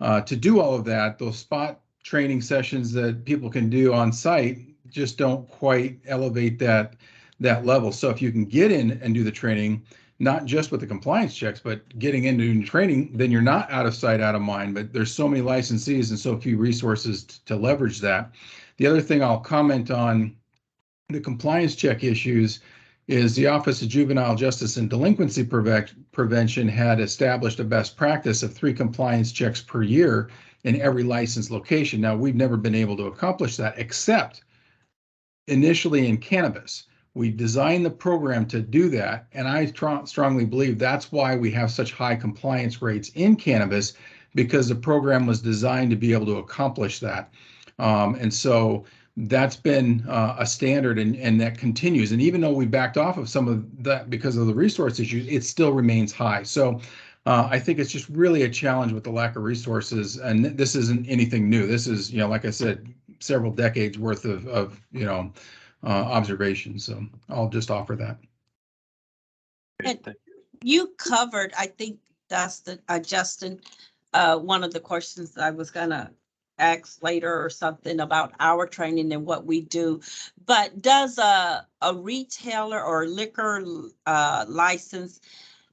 to do all of that, those spot training sessions that people can do on site just don't quite elevate that level. So if you can get in and do the training, not just with the compliance checks, but getting into training, then you're not out of sight, out of mind. But there's so many licensees and so few resources to leverage that. The other thing I'll comment on the compliance check issues is the Office of Juvenile Justice and Delinquency Prevention had established a best practice of 3 compliance checks per year in every licensed location. Now, we've never been able to accomplish that, except initially in cannabis. We designed the program to do that, and I strongly believe that's why we have such high compliance rates in cannabis, because the program was designed to be able to accomplish that. And so that's been a standard, and that continues. And even though we backed off of some of that because of the resource issues, it still remains high. So I think it's just really a challenge with the lack of resources. And this isn't anything new. This is, you know, like I said, several decades worth of you know, observations. So I'll just offer that. And you covered, I think, Justin, one of the questions that I was gonna ask later or something about our training and what we do. But does a retailer or liquor license,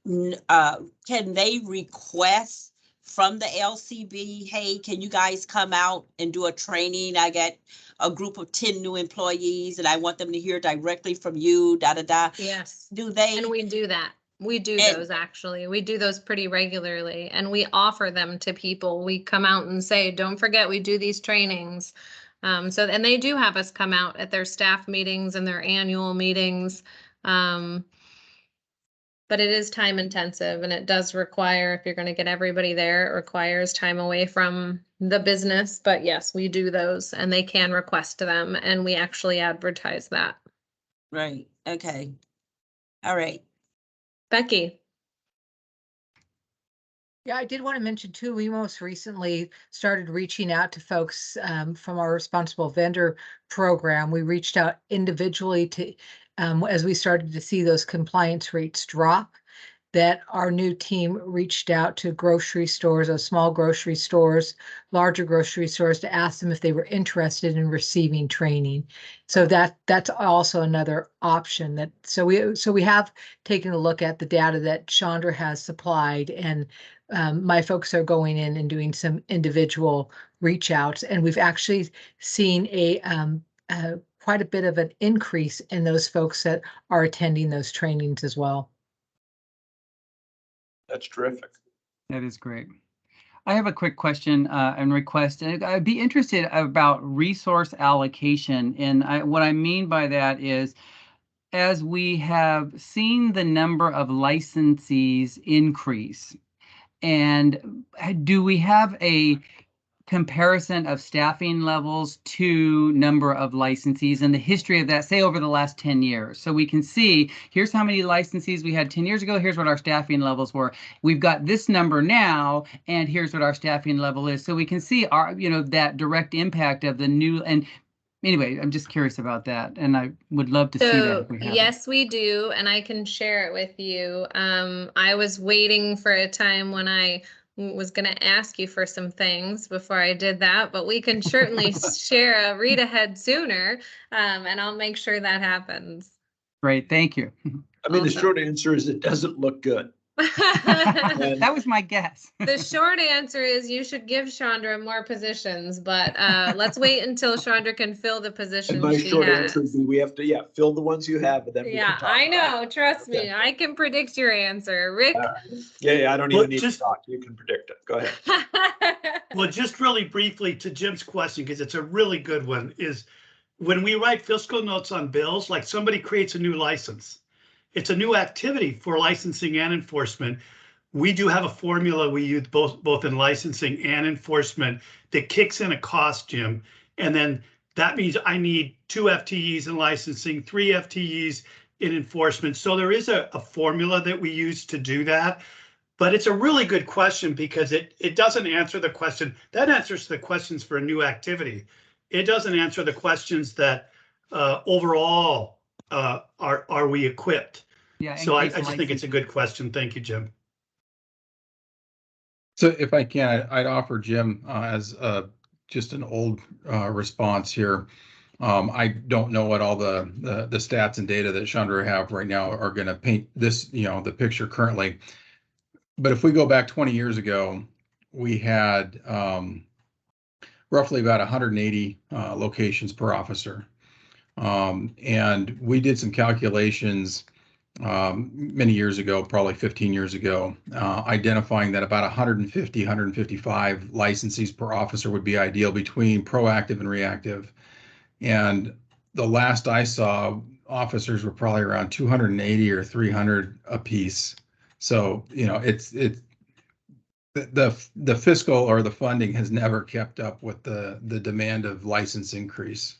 can they request from the LCB, hey, can you guys come out and do a training? I get a group of 10 new employees and I want them to hear directly from you, da, da, da. Yes. Do they? And we do that. We do And- those actually. We do those pretty regularly and we offer them to people. We come out and say, don't forget, we do these trainings. And they do have us come out at their staff meetings and their annual meetings. But it is time intensive and it does require, if you're going to get everybody there, it requires time away from the business. But yes, we do those and they can request them and we actually advertise that. Right. Okay. All right. Becky. Yeah, I did want to mention too, we most recently started reaching out to folks from our responsible vendor program. We reached out individually to, as we started to see those compliance rates drop, that our new team reached out to grocery stores, small grocery stores, larger grocery stores, to ask them if they were interested in receiving training. So that's also another option. So we have taken a look at the data that Chandra has supplied, and my folks are going in and doing some individual reach outs, and we've actually seen quite a bit of an increase in those folks that are attending those trainings as well. That's terrific. That is great. I have a quick question and request. And I'd be interested about resource allocation. And what I mean by that is, as we have seen the number of licensees increase, and do we have a comparison of staffing levels to number of licensees and the history of that, say over the last 10 years. So we can see, here's how many licensees we had 10 years ago, here's what our staffing levels were. We've got this number now, and here's what our staffing level is. So we can see our, that direct impact of the new, and anyway, I'm just curious about that, and I would love to see that So if we have it. yes, we do, and I can share it with you. I was waiting for a time when I was going to ask you for some things before I did that, but we can certainly share a read ahead sooner, and I'll make sure that happens. Great, thank you. I mean, the short answer is it doesn't look good. That was my guess. The short answer is you should give Chandra more positions, but let's wait until Chandra can fill the And position my she short has. answer would be we have to, fill the ones you have, but then we can Yeah, talk I about know. it. Trust me, Okay. I can predict your answer, Rick. Yeah, I don't Well, even need to just- talk. You can predict it. Go ahead. Well, just really briefly to Jim's question, because it's a really good one, is when we write fiscal notes on bills, like somebody creates a new license, it's a new activity for licensing and enforcement. We do have a formula we use both in licensing and enforcement that kicks in a cost, Jim. And then that means I need 2 FTEs in licensing, 3 FTEs in enforcement. So there is a formula that we use to do that. But it's a really good question because it doesn't answer the question. That answers the questions for a new activity. It doesn't answer the questions that overall are we equipped? Yeah. So I just think it's a good question. Thank you, Jim. So if I can, I'd offer Jim as just an old response here. I don't know what all the stats and data that Chandra have right now are going to paint this, the picture currently. But if we go back 20 years ago, we had roughly about 180 locations per officer. And we did some calculations many years ago, probably 15 years ago, identifying that about 150, 155 licensees per officer would be ideal between proactive and reactive. And the last I saw, officers were probably around 280 or 300 apiece. So, it's the fiscal or the funding has never kept up with the demand of license increase.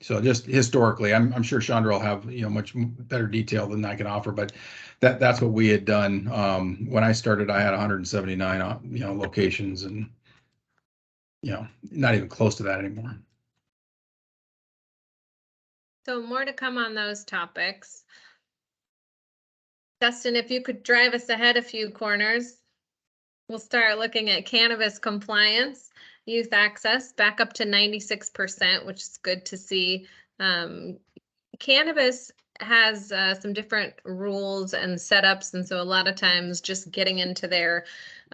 So just historically, I'm sure Chandra will have much better detail than I can offer, but that's what we had done. When I started, I had 179 locations, and not even close to that anymore. So more to come on those topics. Dustin, if you could drive us ahead a few corners, we'll start looking at cannabis compliance, youth access back up to 96%, which is good to see. Cannabis has some different rules and setups, and so a lot of times just getting into their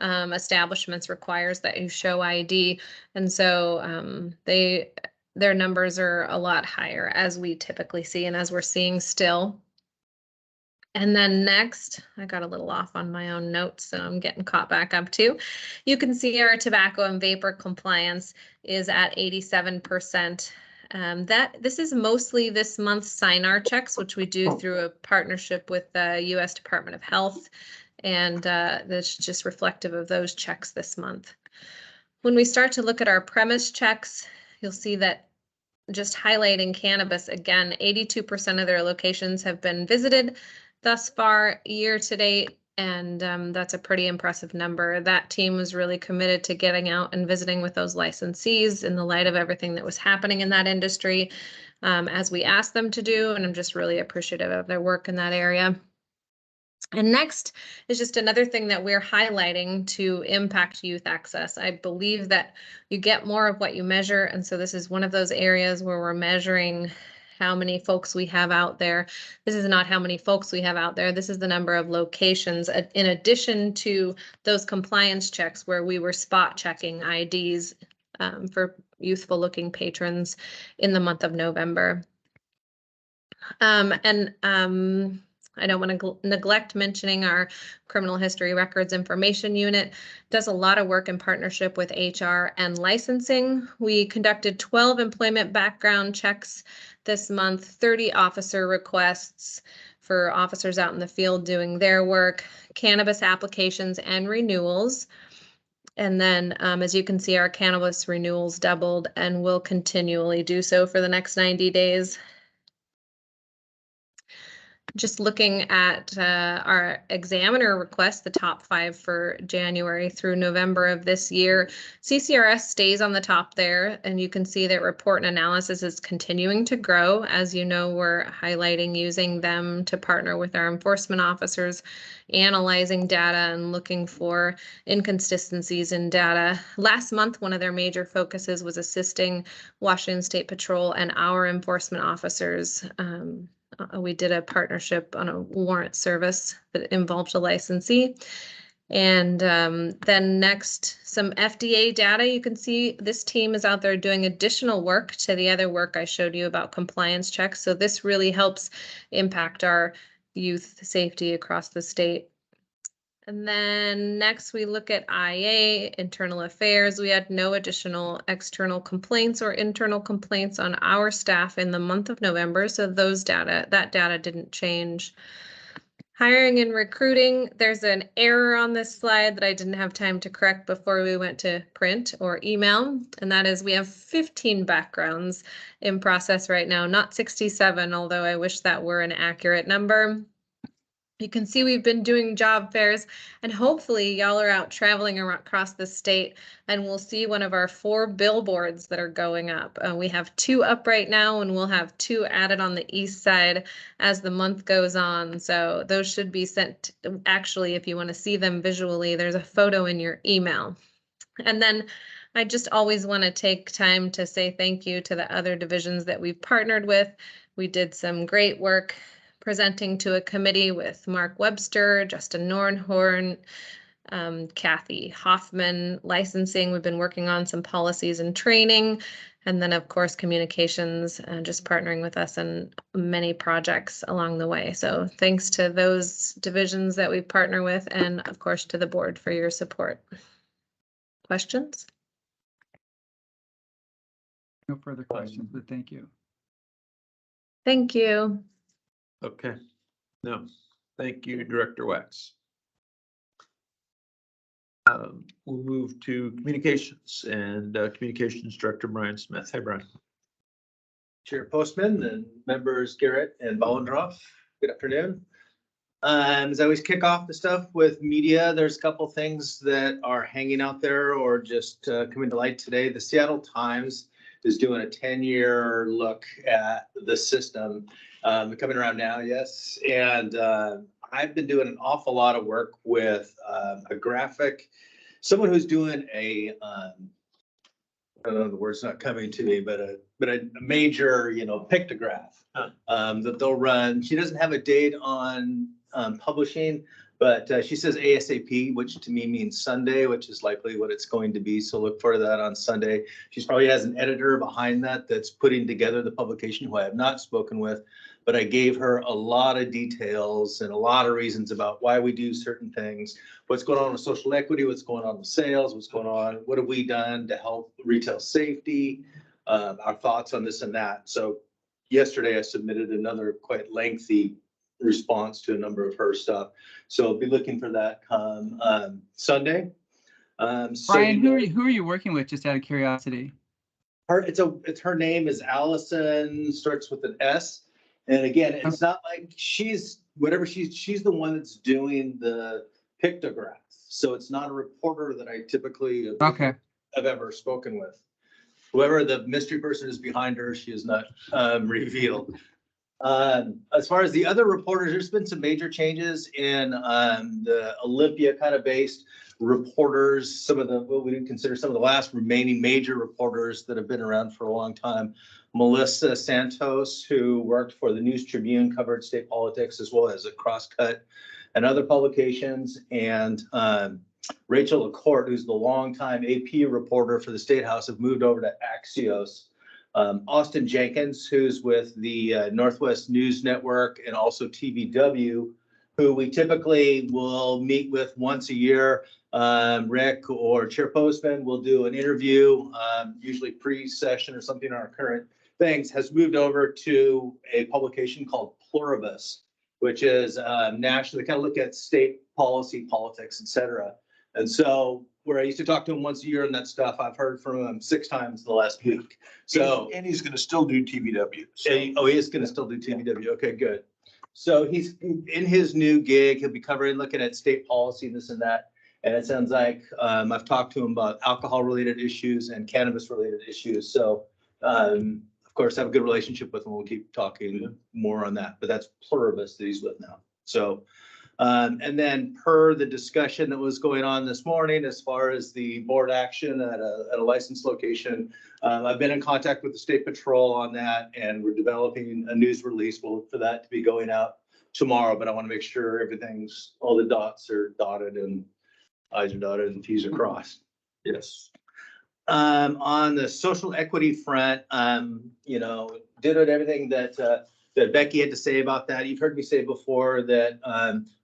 establishments requires that you show ID, and so their numbers are a lot higher as we typically see and as we're seeing still. And then next, I got a little off on my own notes, so I'm getting caught back up too. You can see our tobacco and vapor compliance is at 87%. This is mostly this month's SINAR checks, which we do through a partnership with the U.S. Department of Health, and that's just reflective of those checks this month. When we start to look at our premise checks, you'll see that just highlighting cannabis again, 82% of their locations have been visited thus far year to date, and that's a pretty impressive number. That team was really committed to getting out and visiting with those licensees in the light of everything that was happening in that industry, as we asked them to do, and I'm just really appreciative of their work in that area. And next is just another thing that we're highlighting to impact youth access. I believe that you get more of what you measure, and so this is one of those areas where we're measuring how many folks we have out there. This is not how many folks we have out there. This is the number of locations in addition to those compliance checks where we were spot checking IDs for youthful looking patrons in the month of November. I don't want to neglect mentioning our criminal history records information unit does a lot of work in partnership with HR and licensing. We conducted 12 employment background checks this month, 30 officer requests for officers out in the field doing their work, cannabis applications and renewals. And then, as you can see, our cannabis renewals doubled and will continually do so for the next 90 days. Just looking at our examiner requests, the top 5 for January through November of this year, CCRS stays on the top there, and you can see that report and analysis is continuing to grow. As you know, we're highlighting using them to partner with our enforcement officers, analyzing data and looking for inconsistencies in data. Last month, one of their major focuses was assisting Washington State Patrol and our enforcement officers. We did a partnership on a warrant service that involved a licensee. And then next, some FDA data. You can see this team is out there doing additional work to the other work I showed you about compliance checks. So this really helps impact our youth safety across the state. And then next we look at IA, internal affairs. We had no additional external complaints or internal complaints on our staff in the month of November. So that data didn't change. Hiring and recruiting, there's an error on this slide that I didn't have time to correct before we went to print or email. And that is we have 15 backgrounds in process right now, not 67, although I wish that were an accurate number. You can see we've been doing job fairs, and hopefully y'all are out traveling across the state, and we'll see one of our 4 billboards that are going up. We have 2 up right now, and we'll have 2 added on the east side as the month goes on. So those should be sent. Actually, if you want to see them visually, there's a photo in your email. And then I just always want to take time to say thank you to the other divisions that we've partnered with. We did some great work presenting to a committee with Mark Webster, Justin Nornhorn, Kathy Hoffman, licensing. We've been working on some policies and training. And then, of course, communications, just partnering with us in many projects along the way. So thanks to those divisions that we partner with, and of course to the board for your support. Questions? No further questions, but thank you. Thank you. Okay, no, thank you, Director Wax. We'll move to communications and Communications Director Brian Smith. Hey, Brian. Chair Postman and members Garrett and Bollendroff, good afternoon. As I always kick off the stuff with media, there's a couple things that are hanging out there or just coming to light today. The Seattle Times is doing a 10-year look at the system. Coming around now, yes. And I've been doing an awful lot of work with a graphic, someone who's doing a, I don't know, the word's not coming to me, but a major, pictograph that they'll run. She doesn't have a date on publishing, but she says ASAP, which to me means Sunday, which is likely what it's going to be. So look for that on Sunday. She probably has an editor behind that's putting together the publication who I have not spoken with, but I gave her a lot of details and a lot of reasons about why we do certain things, what's going on with social equity, what's going on with sales, what's going on, what have we done to help retail safety, our thoughts on this and that. So yesterday I submitted another quite lengthy response to a number of her stuff. So I'll be looking for that come Sunday. Brian, who are you working with, just out of curiosity? Her name is Allison, starts with an S. And again, it's not like she's the one that's doing the pictograph. So it's not a reporter that I typically have ever spoken with. Whoever the mystery person is behind her, she is not revealed. As far as the other reporters, there's been some major changes in the Olympia kind of based reporters, some of the, what we would consider some of the last remaining major reporters that have been around for a long time. Melissa Santos, who worked for the News Tribune, covered state politics as well as a Crosscut and other publications, and Rachel LaCourte, who's the longtime AP reporter for the State House, have moved over to Axios. Austin Jenkins, who's with the Northwest News Network and also TVW, who we typically will meet with once a year. Rick or Chair Postman will do an interview, usually pre-session or something on our current things, has moved over to a publication called Pluribus, which is national. They kind of look at state policy, politics, et cetera. And so where I used to talk to him once a year and that stuff, I've heard from him 6 times in the last week. So And he's going to still do TVW. so- he is going to still do TVW. Okay, good. So he's in his new gig. He'll be covering, looking at state policy, this and that. And it sounds like I've talked to him about alcohol-related issues and cannabis-related issues. So, of course, I have a good relationship with him. We'll keep talking more on that. But that's Pluribus that he's with now. So, and then per the discussion that was going on this morning, as far as the board action at a licensed location, I've been in contact with the State Patrol on that, and we're developing a news release. We'll look for that to be going out tomorrow, but I want to make sure everything's, all the dots are dotted and I's are dotted and T's are crossed. Yes. On the social equity front, you know, did everything that that Becky had to say about that. You've heard me say before that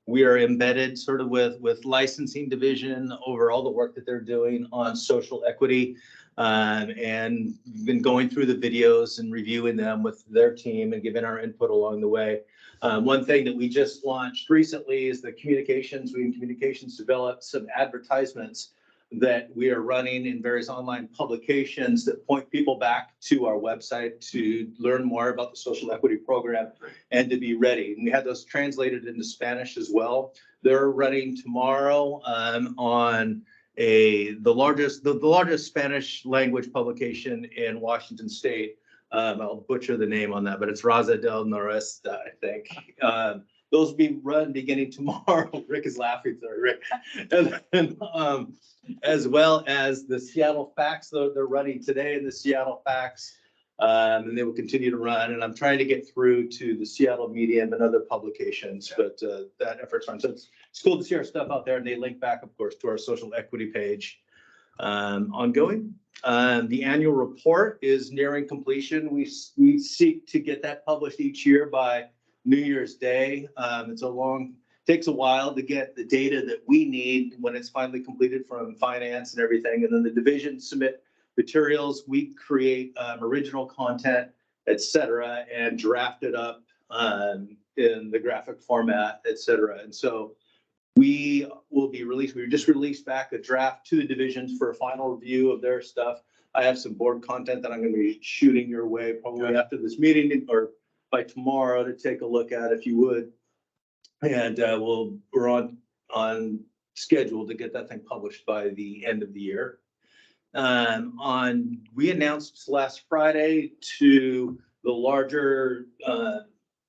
we are embedded sort of with licensing division over all the work that they're doing on social equity. And been going through the videos and reviewing them with their team and giving our input along the way. One thing that we just launched recently is the communications. We in communications developed some advertisements that we are running in various online publications that point people back to our website to learn more about the social equity program and to be ready. And we had those translated into Spanish as well. They're running tomorrow on the largest Spanish language publication in Washington State. I'll butcher the name on that, but it's Raza del Noreste, I think. Those will be run beginning tomorrow. Rick is laughing, sorry, Rick. And then, as well as the Seattle Facts, they're running today in the Seattle Facts. And they will continue to run. And I'm trying to get through to the Seattle Medium and other publications, but that effort's on. So it's cool to see our stuff out there, and they link back, of course, to our social equity page. Ongoing. The annual report is nearing completion. We seek to get that published each year by New Year's Day. Takes a while to get the data that we need when it's finally completed from finance and everything. And then the divisions submit materials. We create original content, et cetera, and draft it up in the graphic format, et cetera. And so we just released back a draft to the divisions for a final review of their stuff. I have some board content that I'm going to be shooting your way probably after this meeting or by tomorrow to take a look at, if you would. And we're on schedule to get that thing published by the end of the year. We announced last Friday to the larger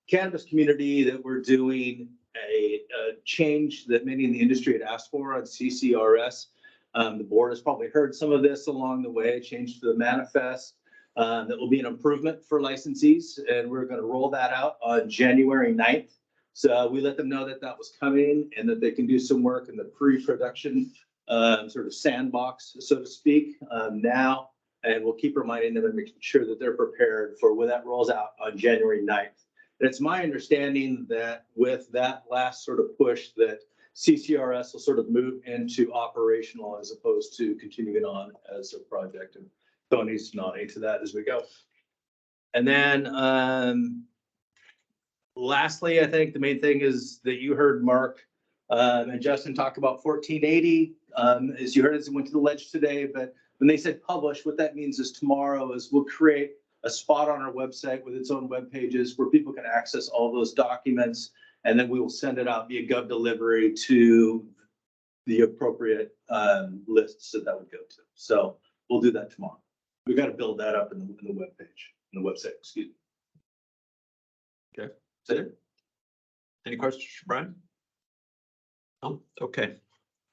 cannabis community that we're doing a change that many in the industry had asked for on CCRS. The board has probably heard some of this along the way, change to the manifest. That will be an improvement for licensees, and we're going to roll that out on January 9th. So we let them know that that was coming and that they can do some work in the pre-production sort of sandbox, so to speak, now. And we'll keep reminding them and making sure that they're prepared for when that rolls out on January 9th. And it's my understanding that with that last sort of push that CCRS will sort of move into operational as opposed to continuing on as a project. And Tony's nodding to that as we go. And then lastly, I think the main thing is that you heard Mark and Justin talk about 1480. As you heard, as it went to the ledge today, but when they said publish, what that means is tomorrow is we'll create a spot on our website with its own web pages where people can access all those documents, and then we will send it out via Gov delivery to the appropriate lists that would go to. So we'll do that tomorrow. We've got to build that up in the web page, in the website, excuse me. Okay, is that it? Any questions, Brian? Oh, okay.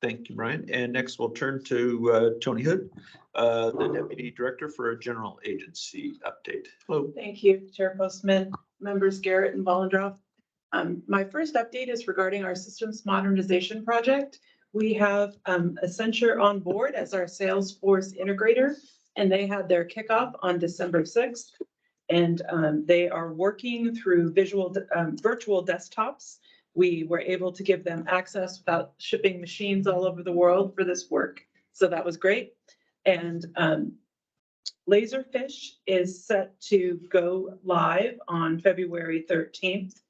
Thank you, Brian. And next we'll turn to Tony Hood, the Deputy Director for a General Agency update. Hello. Thank you, Chair Postman, members Garrett and Bollendroff. My first update is regarding our systems modernization project. We have Accenture on board as our Salesforce integrator. and they had their kickoff on December 6th. And they are working through virtual desktops. We were able to give them access without shipping machines all over the world for this work. So that was great. And Laserfish is set to go live on February 13th.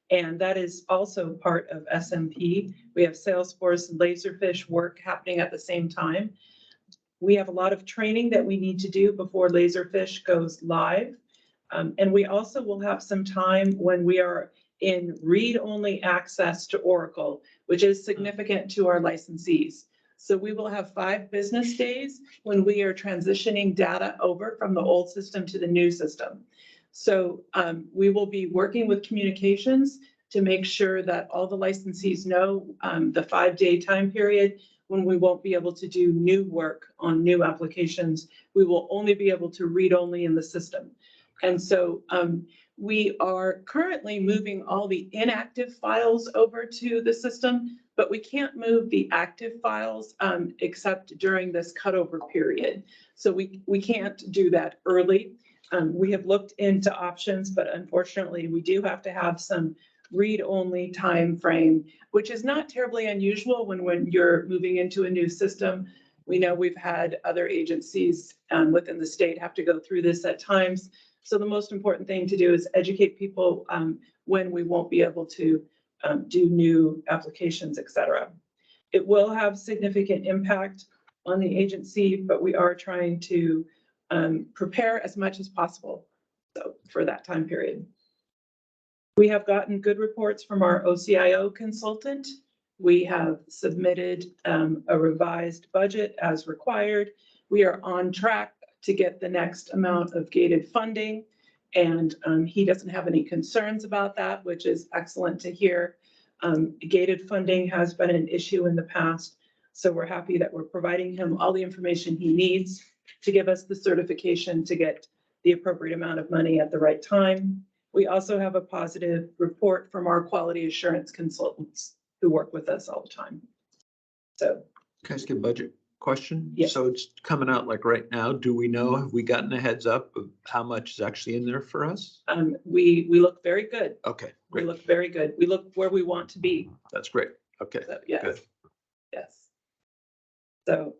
And that is also part of SMP. We have Salesforce and Laserfish work happening at the same time. We have a lot of training that we need to do before Laserfish goes live. And we also will have some time when we are in read-only access to Oracle, which is significant to our licensees. So we will have 5 business days when we are transitioning data over from the old system to the new system. So we will be working with communications to make sure that all the licensees know the 5-day time period when we won't be able to do new work on new applications. We will only be able to read only in the system. And so we are currently moving all the inactive files over to the system, but we can't move the active files except during this cutover period. So we can't do that early. We have looked into options, but unfortunately we do have to have some read-only time frame, which is not terribly unusual when you're moving into a new system. We know we've had other agencies within the state have to go through this at times. So the most important thing to do is educate people when we won't be able to do new applications, et cetera. It will have significant impact on the agency, but we are trying to prepare as much as possible for that time period. We have gotten good reports from our OCIO consultant. We have submitted a revised budget as required. We are on track to get the next amount of gated funding. And he doesn't have any concerns about that, which is excellent to hear. Gated funding has been an issue in the past. So we're happy that we're providing him all the information he needs to give us the certification to get the appropriate amount of money at the right time. We also have a positive report from our quality assurance consultants who work with us all the time. So. Can I ask you a budget question? Yes. So it's coming out like right now. Do we know, have we gotten a heads up of how much is actually in there for us? We look very good. Okay, We great. look very good. We look where we want to be. That's great. Okay. So, yes. Good. Yes. So,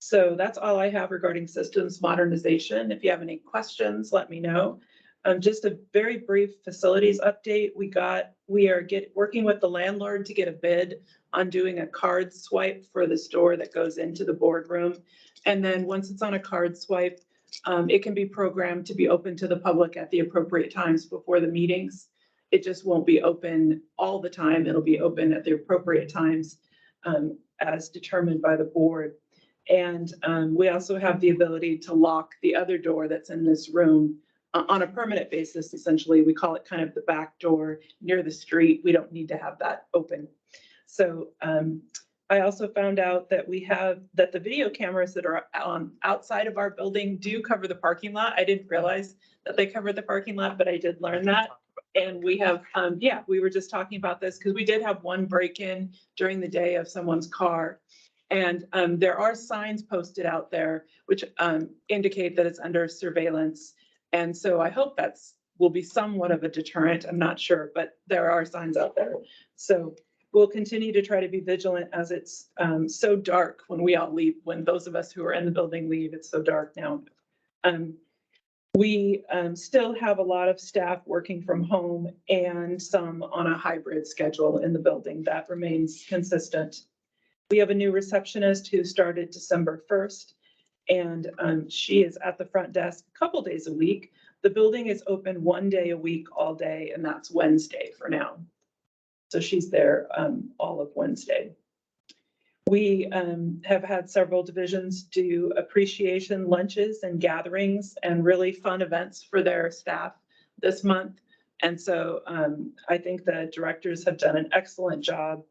so that's all I have regarding systems modernization. If you have any questions, let me know. Just a very brief facilities update. We are working with the landlord to get a bid on doing a card swipe for the store that goes into the boardroom. And then once it's on a card swipe, it can be programmed to be open to the public at the appropriate times before the meetings. It just won't be open all the time. It'll be open at the appropriate times as determined by the board. And we also have the ability to lock the other door that's in this room on a permanent basis. Essentially, we call it kind of the back door near the street. We don't need to have that open. So I also found out that that the video cameras that are on outside of our building do cover the parking lot. I didn't realize that they covered the parking lot, but I did learn that. And we have, we were just talking about this because we did have one break-in during the day of someone's car. And there are signs posted out there which indicate that it's under surveillance. And so I hope will be somewhat of a deterrent. I'm not sure, but there are signs out there. So we'll continue to try to be vigilant as it's so dark when we all leave, when those of us who are in the building leave, it's so dark now. We still have a lot of staff working from home and some on a hybrid schedule in the building. That remains consistent. We have a new receptionist who started December 1st, and she is at the front desk a couple days a week. The building is open 1 day a week, all day, and that's Wednesday for now. So she's there all of Wednesday. We have had several divisions do appreciation lunches and gatherings and really fun events for their staff this month. And so I think the directors have done an excellent job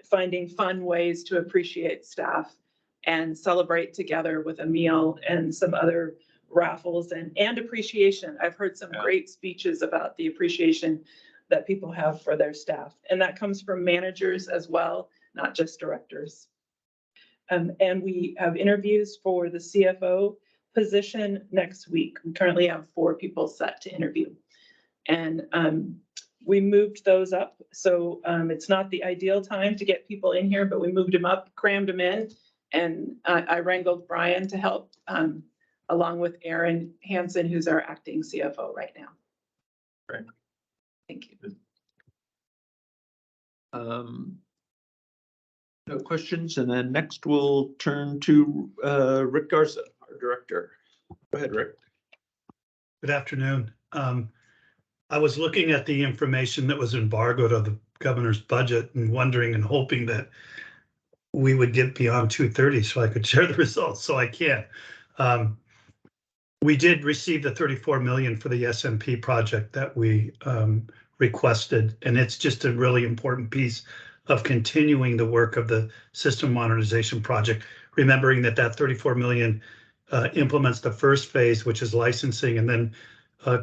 finding fun ways to appreciate staff and celebrate together with a meal and some other raffles and appreciation. I've heard some great speeches about the appreciation that people have for their staff. And that comes from managers as well, not just directors. And we have interviews for the CFO position next week. We currently have 4 people set to interview. And we moved those up. So it's not the ideal time to get people in here, but we moved them up, crammed them in. And I wrangled Brian to help along with Aaron Hansen, who's our acting CFO right now. Right. Thank you. No questions, and then next we'll turn to Rick Garza, our director. Go ahead, Rick. Good afternoon. I was looking at the information that was embargoed of the governor's budget and wondering and hoping that we would get beyond 2:30 so I could share the results, so I can't. We did receive the 34 million for the SMP project that we requested, and it's just a really important piece of continuing the work of the system modernization project, remembering that that 34 million implements the first phase, which is licensing, and then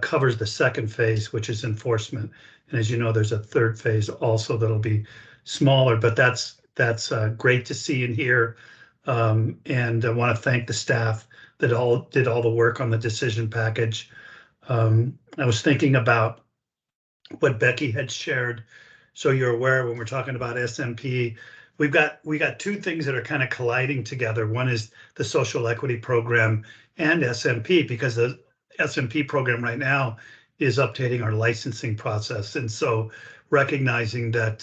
covers the second phase, which is enforcement. And as you know, there's a third phase also that'll be smaller, but that's great to see and hear. And I want to thank the staff that did all the work on the decision package. I was thinking about what Becky had shared. So you're aware when we're talking about SMP, we got 2 things that are kind of colliding together. One is the social equity program and SMP, because the SMP program right now is updating our licensing process. And so recognizing that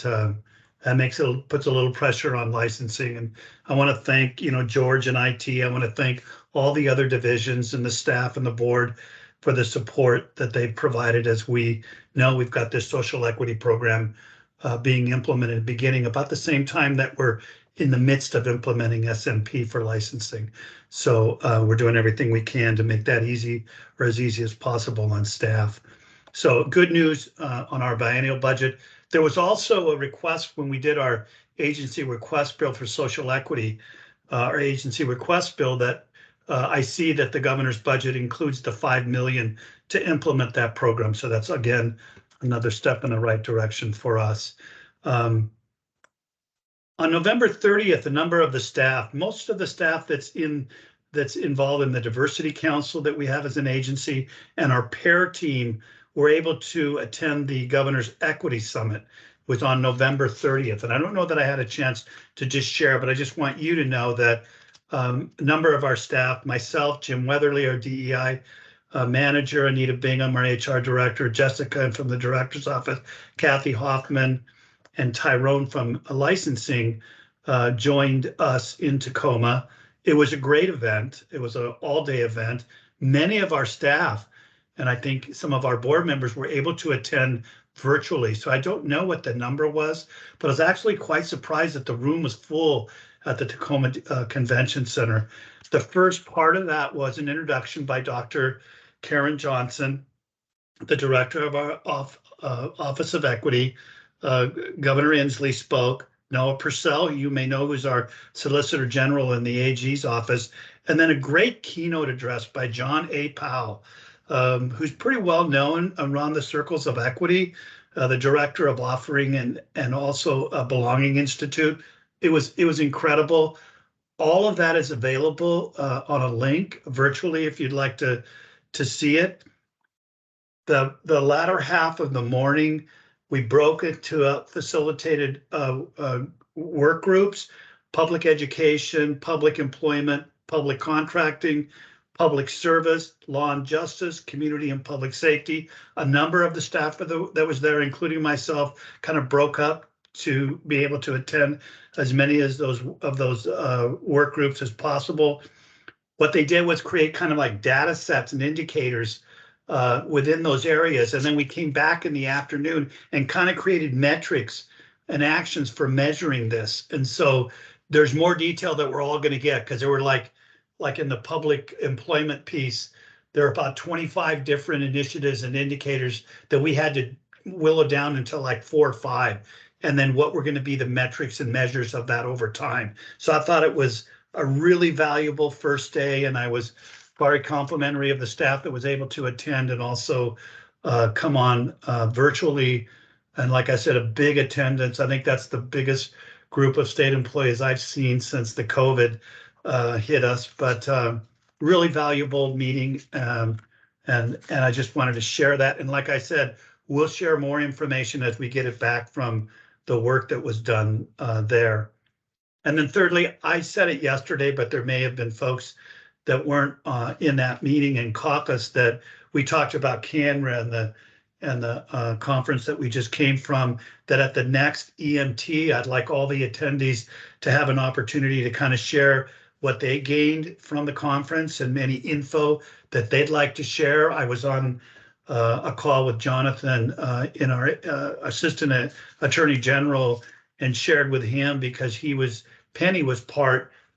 that puts a little pressure on licensing. And I want to thank, George and IT. I want to thank all the other divisions and the staff and the board for the support that they've provided, as we know we've got this social equity program being implemented, beginning about the same time that we're in the midst of implementing SMP for licensing. So we're doing everything we can to make that easy, or as easy as possible, on staff. So good news on our biennial budget. There was also a request when we did our agency request bill for social equity, our agency request bill, that I see that the governor's budget includes the 5 million to implement that program. So that's, again, another step in the right direction for us. On November 30th, a number of the staff, most of the staff that's involved in the diversity council that we have as an agency, and our pair team, were able to attend the governor's equity summit, was on November 30th. And I don't know that I had a chance to just share, but I just want you to know that a number of our staff, myself, Jim Weatherly, our DEI manager, Anita Bingham, our HR director, Jessica from the director's office, Kathy Hoffman, and Tyrone from licensing joined us in Tacoma. It was a great event. It was an all-day event. Many of our staff, and I think some of our board members, were able to attend virtually. So I don't know what the number was, but I was actually quite surprised that the room was full at the Tacoma Convention Center. The first part of that was an introduction by Dr. Karen Johnson, the director of our Office of Equity. Governor Inslee spoke. Noah Purcell, who you may know, who's our Solicitor General in the AG's office, and then a great keynote address by John A. Powell, who's pretty well known around the circles of equity, the director of Offering and also Belonging Institute. It was incredible. All of that is available on a link virtually if you'd like to see it. The latter half of the morning, we broke it to facilitated work groups: public education, public employment, public contracting, public service, law and justice, community and public safety. A number of the staff that was there, including myself, kind of broke up to be able to attend as many as those work groups as possible. What they did was create kind of like data sets and indicators within those areas. And then we came back in the afternoon and kind of created metrics and actions for measuring this. And so there's more detail that we're all going to get, because there were like in the public employment piece, there are about 25 different initiatives and indicators that we had to whittle down into like 4 or 5. And then what were going to be the metrics and measures of that over time. So I thought it was a really valuable first day, and I was very complimentary of the staff that was able to attend and also come on virtually. And like I said, a big attendance. I think that's the biggest group of state employees I've seen since the COVID hit us, but really valuable meeting. And I just wanted to share that. And like I said, we'll share more information as we get it back from the work that was done there. And then thirdly, I said it yesterday, but there may have been folks that weren't in that meeting in caucus that we talked about Canra and the conference that we just came from, that at the next EMT, I'd like all the attendees to have an opportunity to kind of share what they gained from the conference and any info that they'd like to share. I was on a call with Jonathan in our Assistant Attorney General and shared with him because Penny was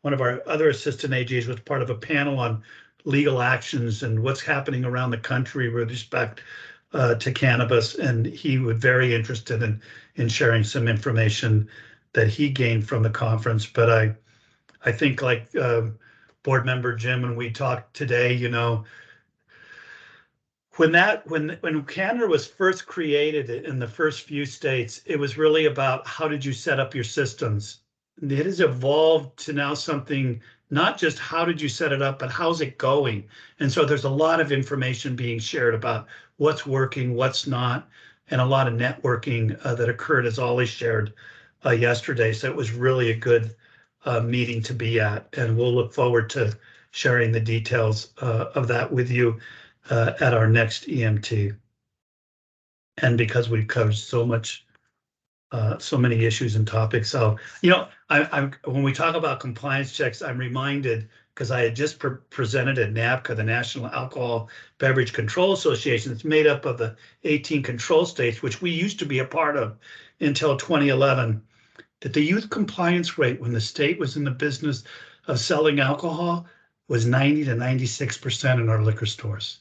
one of our other assistant AGs was part of a panel on legal actions and what's happening around the country with respect to cannabis. And he was very interested in sharing some information that he gained from the conference. But I think like board member Jim, when we talked today, you know, when Canada was first created in the first few states, it was really about how did you set up your systems. It has evolved to now something, not just how did you set it up, but how's it going? And so there's a lot of information being shared about what's working, what's not, and a lot of networking that occurred, as Ollie shared yesterday. So it was really a good meeting to be at, and we'll look forward to sharing the details of that with you at our next EMT. And because we've covered so many issues and topics. So, you know, when we talk about compliance checks, I'm reminded, because I had just presented at NABCA, the National Alcohol Beverage Control Association. It's made up of the 18 control states, which we used to be a part of until 2011, that the youth compliance rate when the state was in the business of selling alcohol was 90 to 96% in our liquor stores.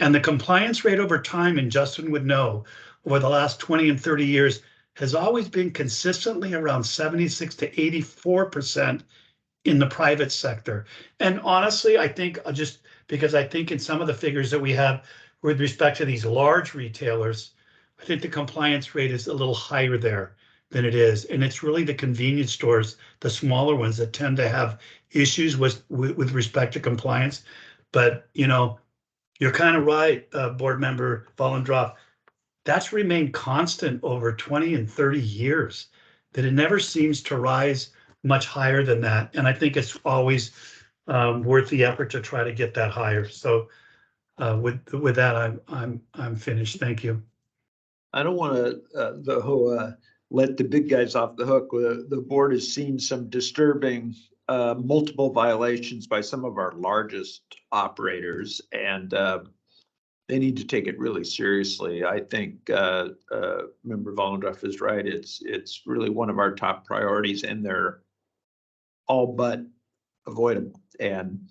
And the compliance rate over time, and Justin would know, over the last 20 and 30 years has always been consistently around 76 to 84% in the private sector. And honestly, I think because I think in some of the figures that we have with respect to these large retailers, I think the compliance rate is a little higher there than it is. And it's really the convenience stores, the smaller ones, that tend to have issues with respect to compliance. But, you know, you're kind of right, board member Vollendroff. That's remained constant over 20 and 30 years, that it never seems to rise much higher than that. And I think it's always worth the effort to try to get that higher. So with that, I'm finished. Thank you. I don't want to let the big guys off the hook. The board has seen some disturbing multiple violations by some of our largest operators, and they need to take it really seriously. I think Member Vollendroff is right. It's really one of our top priorities, and they're all but avoidable. And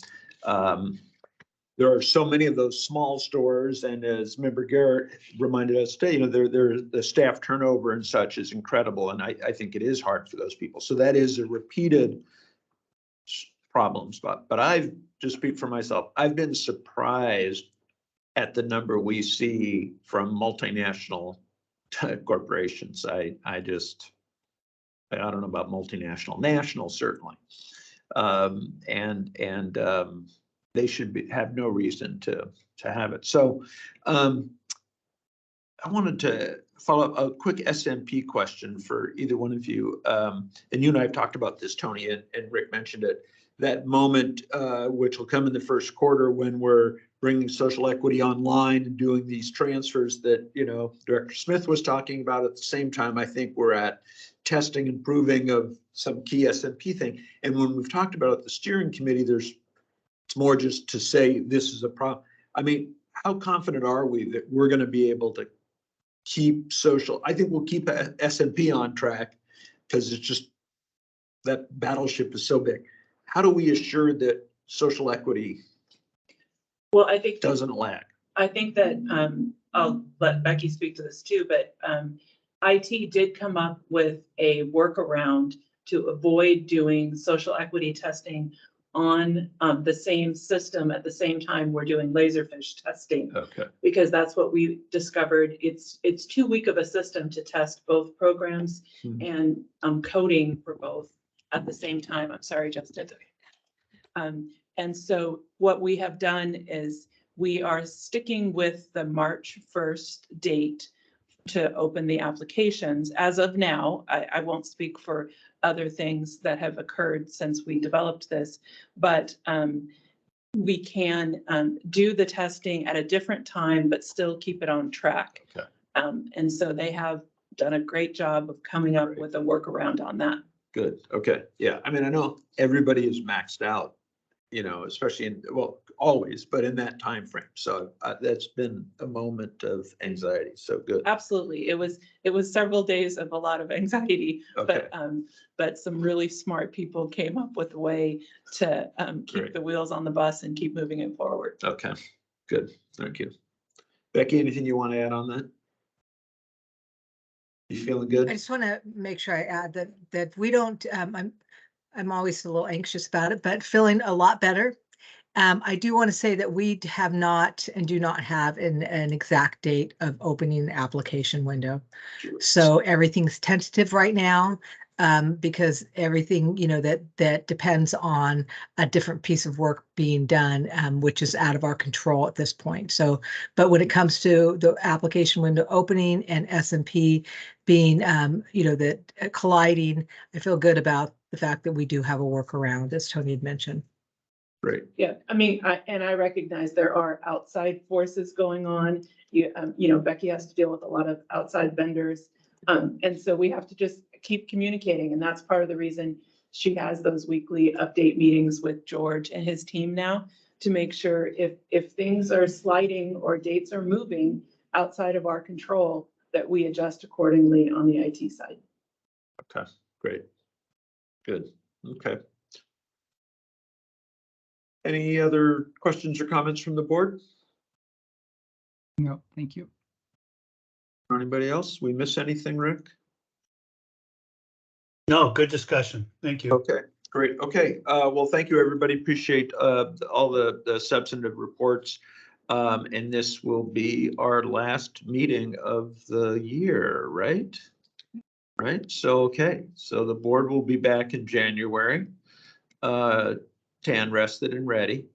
there are so many of those small stores, and as Member Garrett reminded us today, you know, the staff turnover and such is incredible, and I think it is hard for those people. So that is a repeated problem spot. But I've just speak for myself. I've been surprised at the number we see from multinational corporations. I don't know about multinational, national certainly, and they should have no reason to have it. So I wanted to follow up a quick SMP question for either one of you. And you and I have talked about this, Tony, and Rick mentioned it. That moment, which will come in the first quarter when we're bringing social equity online and doing these transfers that, you know, Director Smith was talking about. At the same time, I think we're at testing and proving of some key SMP thing. And when we've talked about it at the steering committee, it's more just to say this is a problem. I mean, how confident are we that we're going to be able to keep social? I think we'll keep SMP on track because it's just that battleship is so big. How do we assure that social equity I think doesn't lag? I think that I'll let Becky speak to this too, but IT did come up with a workaround to avoid doing social equity testing on the same system at the same time we're doing laserfish testing. Okay. Because that's what we discovered. It's too weak of a system to test both programs and coding for both at the same time. I'm sorry, Justin. And so what we have done is we are sticking with the March 1st date to open the applications. As of now, I won't speak for other things that have occurred since we developed this, but we can do the testing at a different time, but still keep it on track. Okay. And so they have done a great job of coming up with a workaround on that. Good. Okay. Yeah. I mean, I know everybody is maxed out, you know, especially in, well, always, but in that time frame. So that's been a moment of anxiety. So good. Absolutely. It was several days of a lot of anxiety, Okay. but some really smart people came up with a way to keep Great. the wheels on the bus and keep moving it forward. Okay. Good. Thank you. Becky, anything you want to add on that? You feeling good? I just want to make sure I add that we don't, I'm always a little anxious about it, but feeling a lot better. I do want to say that we have not and do not have an exact date of opening the application window. So everything's tentative right now, because everything, you know, that depends on a different piece of work being done, which is out of our control at this point. So, but when it comes to the application window opening and S&P being, you know, that colliding, I feel good about the fact that we do have a workaround, as Tony had mentioned. Great. Yeah, I mean, I recognize there are outside forces going on. You know, Becky has to deal with a lot of outside vendors. And so we have to just keep communicating. And that's part of the reason she has those weekly update meetings with George and his team now, to make sure if things are sliding or dates are moving outside of our control, that we adjust accordingly on the IT side. Okay. Great. Good. Okay. Any other questions or comments from the board? No, thank you. Or anybody else? We miss anything, Rick? No, good discussion. Thank you. Okay, great. Okay, well, thank you, everybody. Appreciate all the substantive reports. And this will be our last meeting of the year, right? Right, so, okay, so the board will be back in January, tan rested and ready.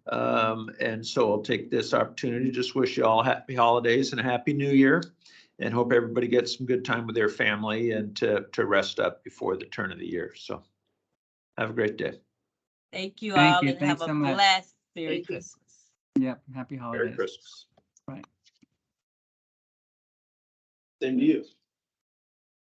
And so I'll take this opportunity to just wish you all happy holidays and a happy new year, and hope everybody gets some good time with their family and to rest up before the turn of the year. So have a great day. Thank you Thank all you. and have Thanks a so much. blessed Merry Thank you. Christmas. Yep. Happy holidays. Merry Christmas. Right. Same to you.